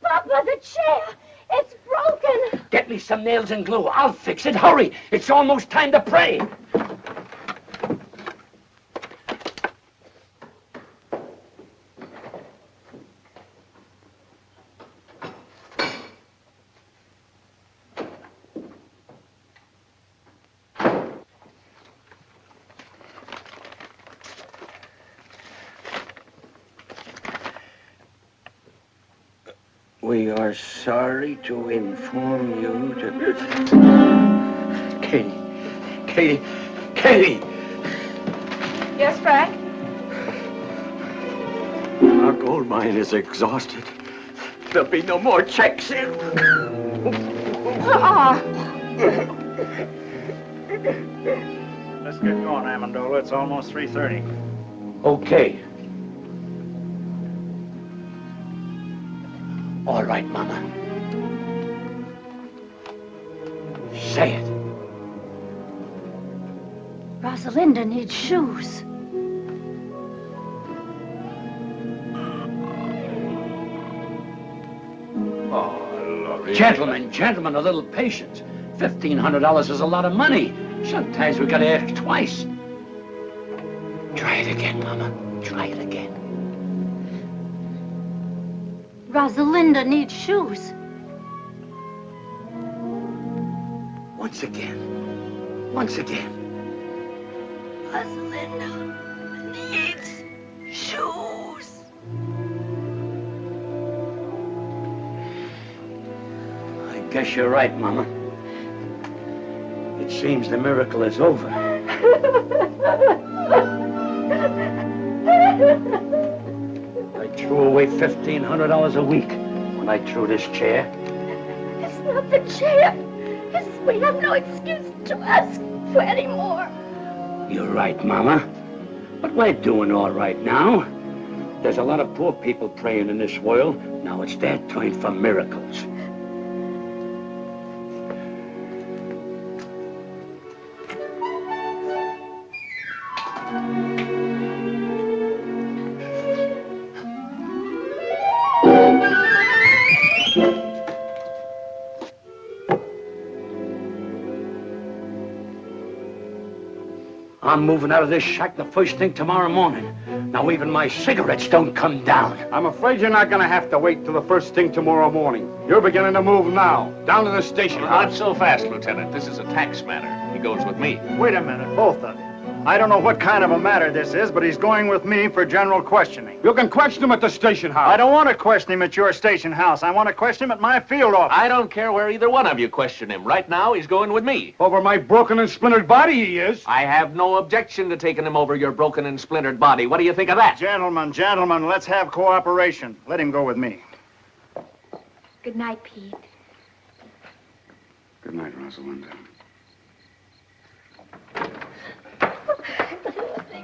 Papa, the chair. It's broken. Get me some nails and glue. I'll fix it. Hurry. It's almost time to pray. We are sorry to inform you to... Katie! Yes, Frank? Our gold mine is exhausted. There'll be no more checks in. Let's get going, Amendola. It's almost 3:30. Okay. All right, Mama. Say it. Rosalinda needs shoes. Gentlemen, a little patience. $1,500 is a lot of money. Sometimes we gotta ask twice. Try it again, Mama. Try it again. Rosalinda needs shoes. Once again. Once again. Rosalinda needs shoes. guess you're right, Mama. It seems the miracle is over. I threw away $1,500 a week when I threw this chair. It's not the chair. We have no excuse to ask for any more. You're right, Mama. But we're doing all right now. There's a lot of poor people praying in this world. Now it's their turn for miracles. I'm moving out of this shack the first thing tomorrow morning. Now even my cigarettes don't come down. I'm afraid you're not going to have to wait till the first thing tomorrow morning. You're beginning to move now, down to the station Not house. so fast, Lieutenant. This is a tax matter. He goes with me. Wait a minute, both of you. I don't know what kind of a matter this is, but he's going with me for general questioning. You can question him at the station house. I don't want to question him at your station house. I want to question him at my field office. I don't care where either one of you question him. Right now, he's going with me. Over my broken and splintered body, he is. I have no objection to taking him over your broken and splintered body. What do you think of that? Gentlemen, let's have cooperation. Let him go with me. Good night, Pete. Good night, Rosalinda.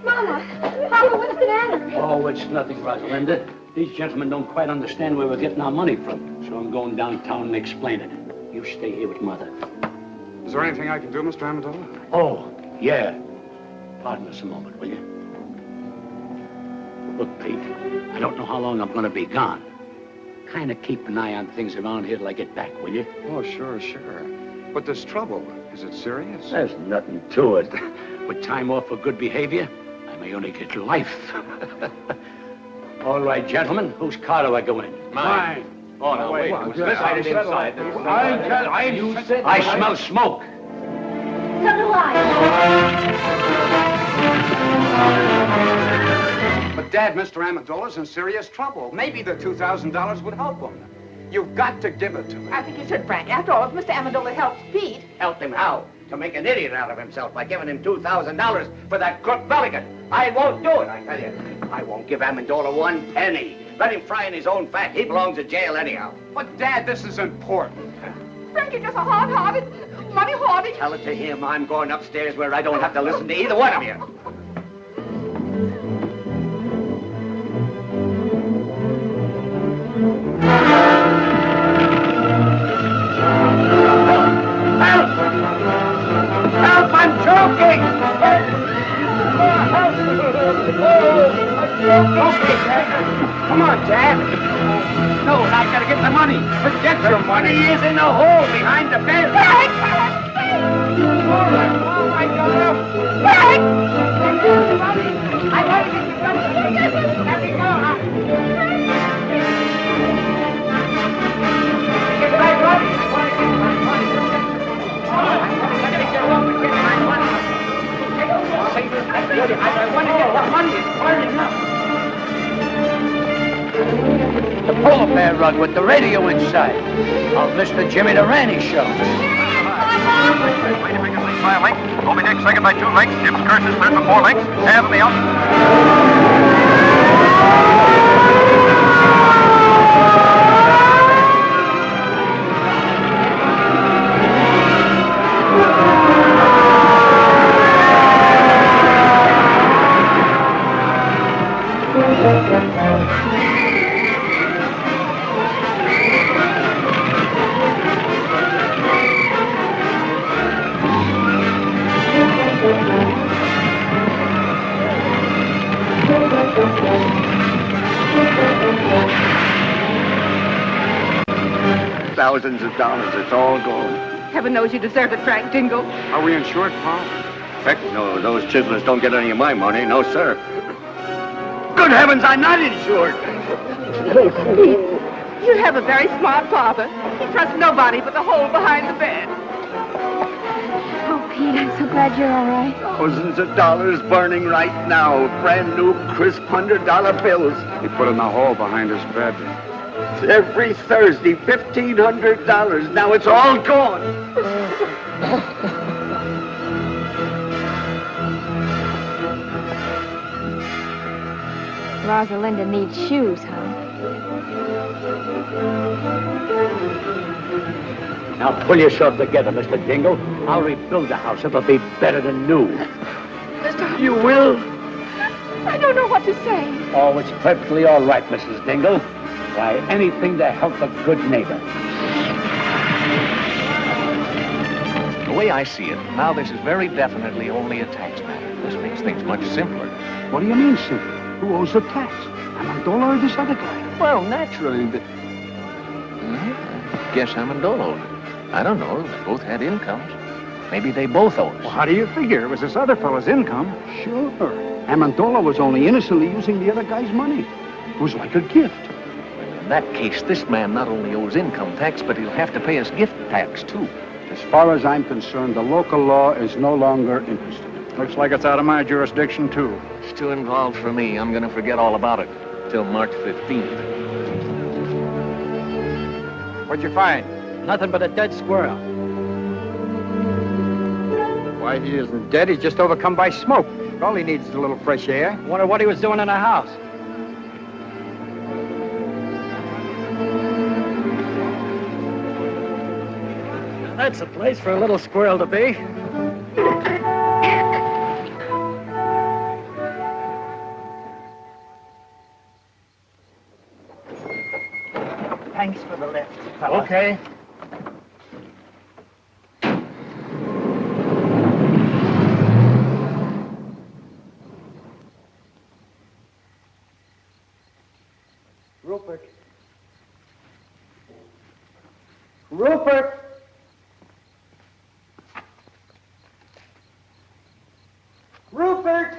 Mama, what's the matter? Oh, it's nothing, Rosalinda. These gentlemen don't quite understand where we're getting our money from. So I'm going downtown and explain it. You stay here with Mother. Is there anything I can do, Mr. Amendola? Oh, yeah. Pardon us a moment, will you? Look, Pete, I don't know how long I'm going to be gone. Kind of keep an eye on things around here till I get back, will you? Oh, sure. But this trouble, is it serious? There's nothing to it. With time off for good behavior, I may only get life. All right, gentlemen, whose car do I go in? Mine. Oh, no, wait. Who's this? I didn't inside. I smell smoke. So do I. But, Dad, Mr. Amendola's in serious trouble. Maybe the $2,000 would help him. You've got to give it to me. I think you should, Frank. After all, if Mr. Amendola helps Pete... Helped him how? To make an idiot out of himself by giving him $2,000 for that crook Mulligan. I won't do it, I tell you. I won't give Amendola 1 penny. Let him fry in his own fat. He belongs in jail anyhow. But, Dad, this is important. Frank, you're just a hard-hearted, money-hoarding... Tell it to him. I'm going upstairs where I don't have to listen to either one of you. Help! I'm choking! Okay, Dad. Come on, Dad. No, I gotta get the money. Forget your money. He is in the hole behind the bed. Frank! Oh, my God. Frank! I gotta get the money. Let me go. Get my money. I want to get my money. I gotta get home and get my money. I want to get the money. It's hard enough. The polar bear rug with the radio inside. Of Mr. Jimmy Durante show. By a length. Moby Dick second by 2 lengths. Jim Curtis third by 4 lengths. And the out. Thousands of dollars. It's all gone. Heaven knows you deserved it, Frank Dingle. Are we insured, Pa? Heck no, those chiselers don't get any of my money. No, sir. Good heavens, I'm not insured. You have a very smart father. He trusts nobody but the hole behind the bed. Oh, Pete, I'm so glad you're all right. Thousands of dollars burning right now. Brand new, crisp $100 bills. He put in the hole behind his bed. Every Thursday, $1,500. Now it's all gone. Rosalinda needs shoes, huh? Now pull yourself together, Mr. Dingle. I'll rebuild the house. It'll be better than new. Mr. You will? I don't know what to say. Oh, it's perfectly all right, Mrs. Dingle. Why, anything to help a good neighbor. The way I see it, now this is very definitely only a tax matter. This makes things much simpler. What do you mean, simple? Who owes the tax? Amendola or this other guy? Well, naturally, I guess Amendola owed it. I don't know. They both had incomes. Maybe they both owe us. Well, how do you figure? It was this other fellow's income. Sure. Amendola was only innocently using the other guy's money. It was like a gift. In that case, this man not only owes income tax, but he'll have to pay us gift tax, too. As far as I'm concerned, the local law is no longer interested. Looks like it's out of my jurisdiction, too. It's too involved for me. I'm going to forget all about it till March 15th. What'd you find? Nothing but a dead squirrel. Why, he isn't dead. He's just overcome by smoke. All he needs is a little fresh air. Wonder what he was doing in the house. That's a place for a little squirrel to be. Thanks for the lift, fella. Okay. Rupert. Rupert! Rupert!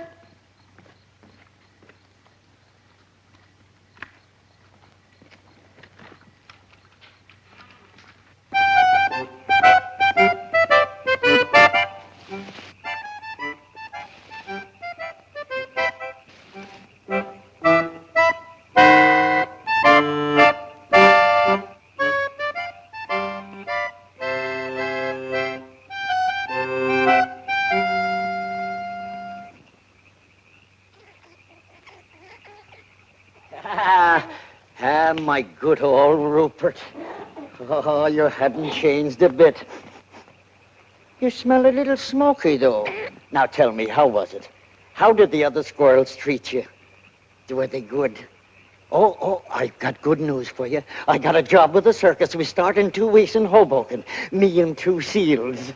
My good old Rupert. Oh, you hadn't changed a bit. You smell a little smoky, though. Now tell me, how was it? How did the other squirrels treat you? Were they good? Oh, I've got good news for you. I got a job with the circus. We start in 2 weeks in Hoboken. Me and 2 seals.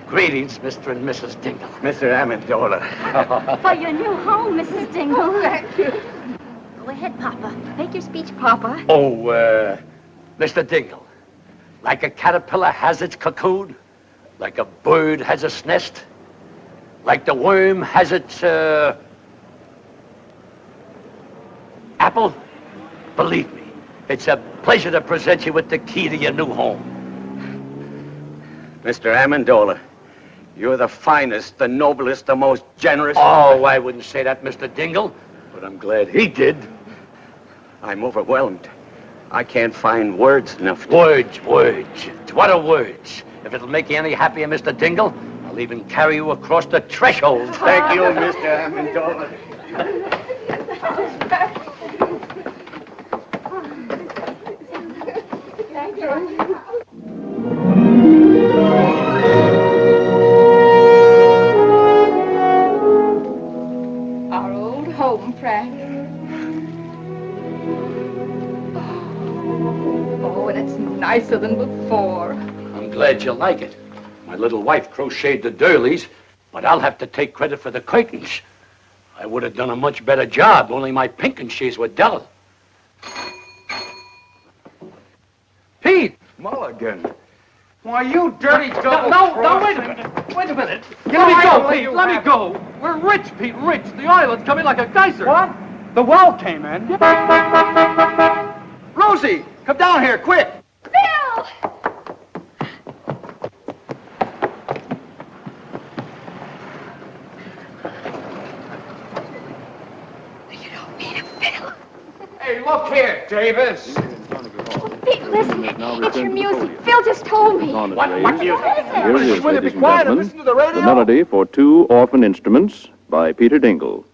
Greetings, Mr. and Mrs. Dingle. Mr. Amendola. For your new home, Mrs. Dingle. Thank you. Go ahead, Papa. Make your speech, Papa. Oh, Mr. Dingle, like a caterpillar has its cocoon, like a bird has its nest, like the worm has its, apple, believe me, it's a pleasure to present you with the key to your new home. Mr. Amendola, you're the finest, the noblest, the most generous... Oh, I wouldn't say that, Mr. Dingle, but I'm glad he did. I'm overwhelmed. I can't find words enough to... Words. What are words? If it'll make you any happier, Mr. Dingle, I'll even carry you across the threshold. Thank you, Mr. Amendola. Thank you. nicer than before. I'm glad you like it. My little wife crocheted the doilies, but I'll have to take credit for the curtains. I would have done a much better job, only my pinking sheets were dull. Pete! Mulligan. Why, you dirty double No, wait a minute. Wait a minute. You Let me know, go, I Pete. you Let me have- go. We're rich, Pete, rich. The oil has come in like a geyser. What? The well came in? Rosie, come down here, quick! Bill! Hey, look here, Davis. Pete, listen. It's your music. Phil just told me. What music? Here it is, Will you ladies be and quiet and gentlemen, listen to the radio? melody for two orphan instruments by Peter Dingle.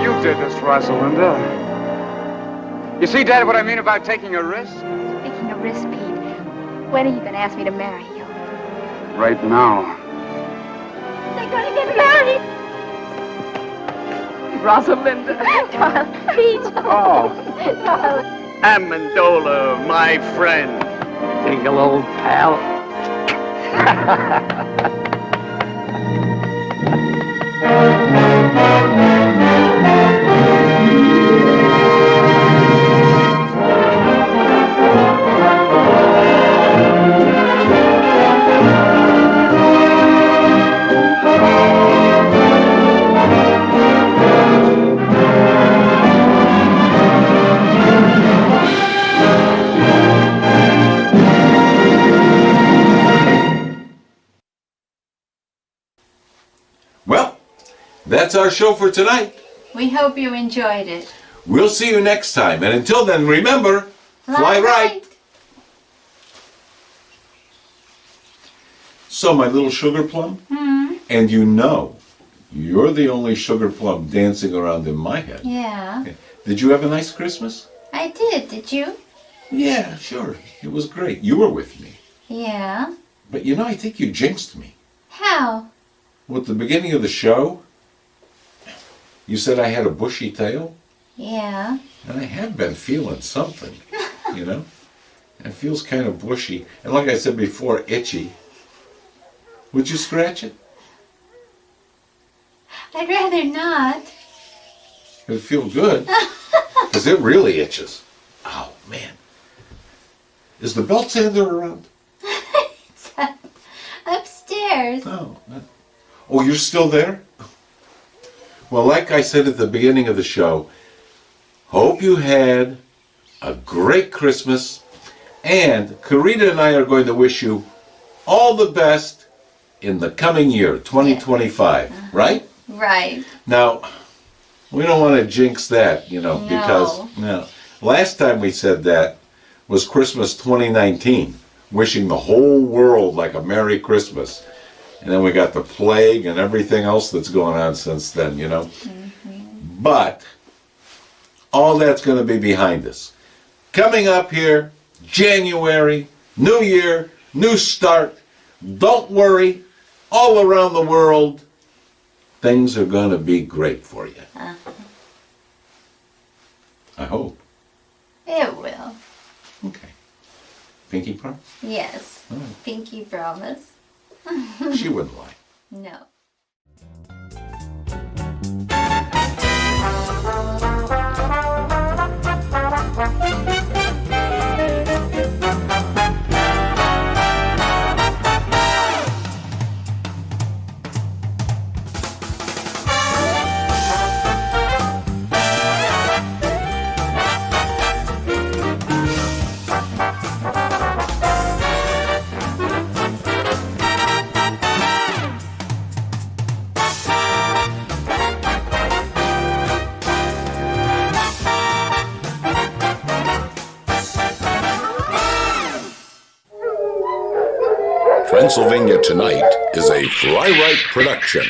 You did this, Rosalinda. You see, Dad, what I mean about taking a risk? Speaking of risk, Pete, when are you going to ask me to marry you? Right now. They're going to get married. Rosalinda. Darling, Pete. Oh. Darling. Amendola, my friend. Dingle, old pal. Well, that's our show for tonight. We hope you enjoyed it. We'll see you next time. And until then, remember, fly right. So, my little sugar plum, and you know, you're the only sugar plum dancing around in my head. Yeah, Did you have a nice Christmas? I did. Did you? Yeah, sure. It was great. You were with me. Yeah. But you know, I think you jinxed me. How? Well, at the beginning of the show, you said I had a bushy tail, Yeah. and I have been feeling something, you know? It feels kind of bushy, and like I said before, itchy. Would you scratch it? I'd rather not. It'd feel good, because it really itches. Oh, man. Is the belt sander around? It's upstairs. Oh, you're still there? Well, like I said at the beginning of the show, hope you had a great Christmas, and Karita and I are going to wish you all the best in the coming year, 2025, right? Right. Now, we don't want to jinx that, you know, No. because last time we said that was Christmas 2019, wishing the whole world like a Merry Christmas. And then we got the plague and everything else that's going on since then, you know. But all that's going to be behind us. Coming up here, January, new year, new start. Don't worry, all around the world, things are going to be great for you. I hope. It will. Okay. Pinky promise? Yes. All right. Pinky promise. She wouldn't lie. No. Transylvania Tonight is a Fly Right production.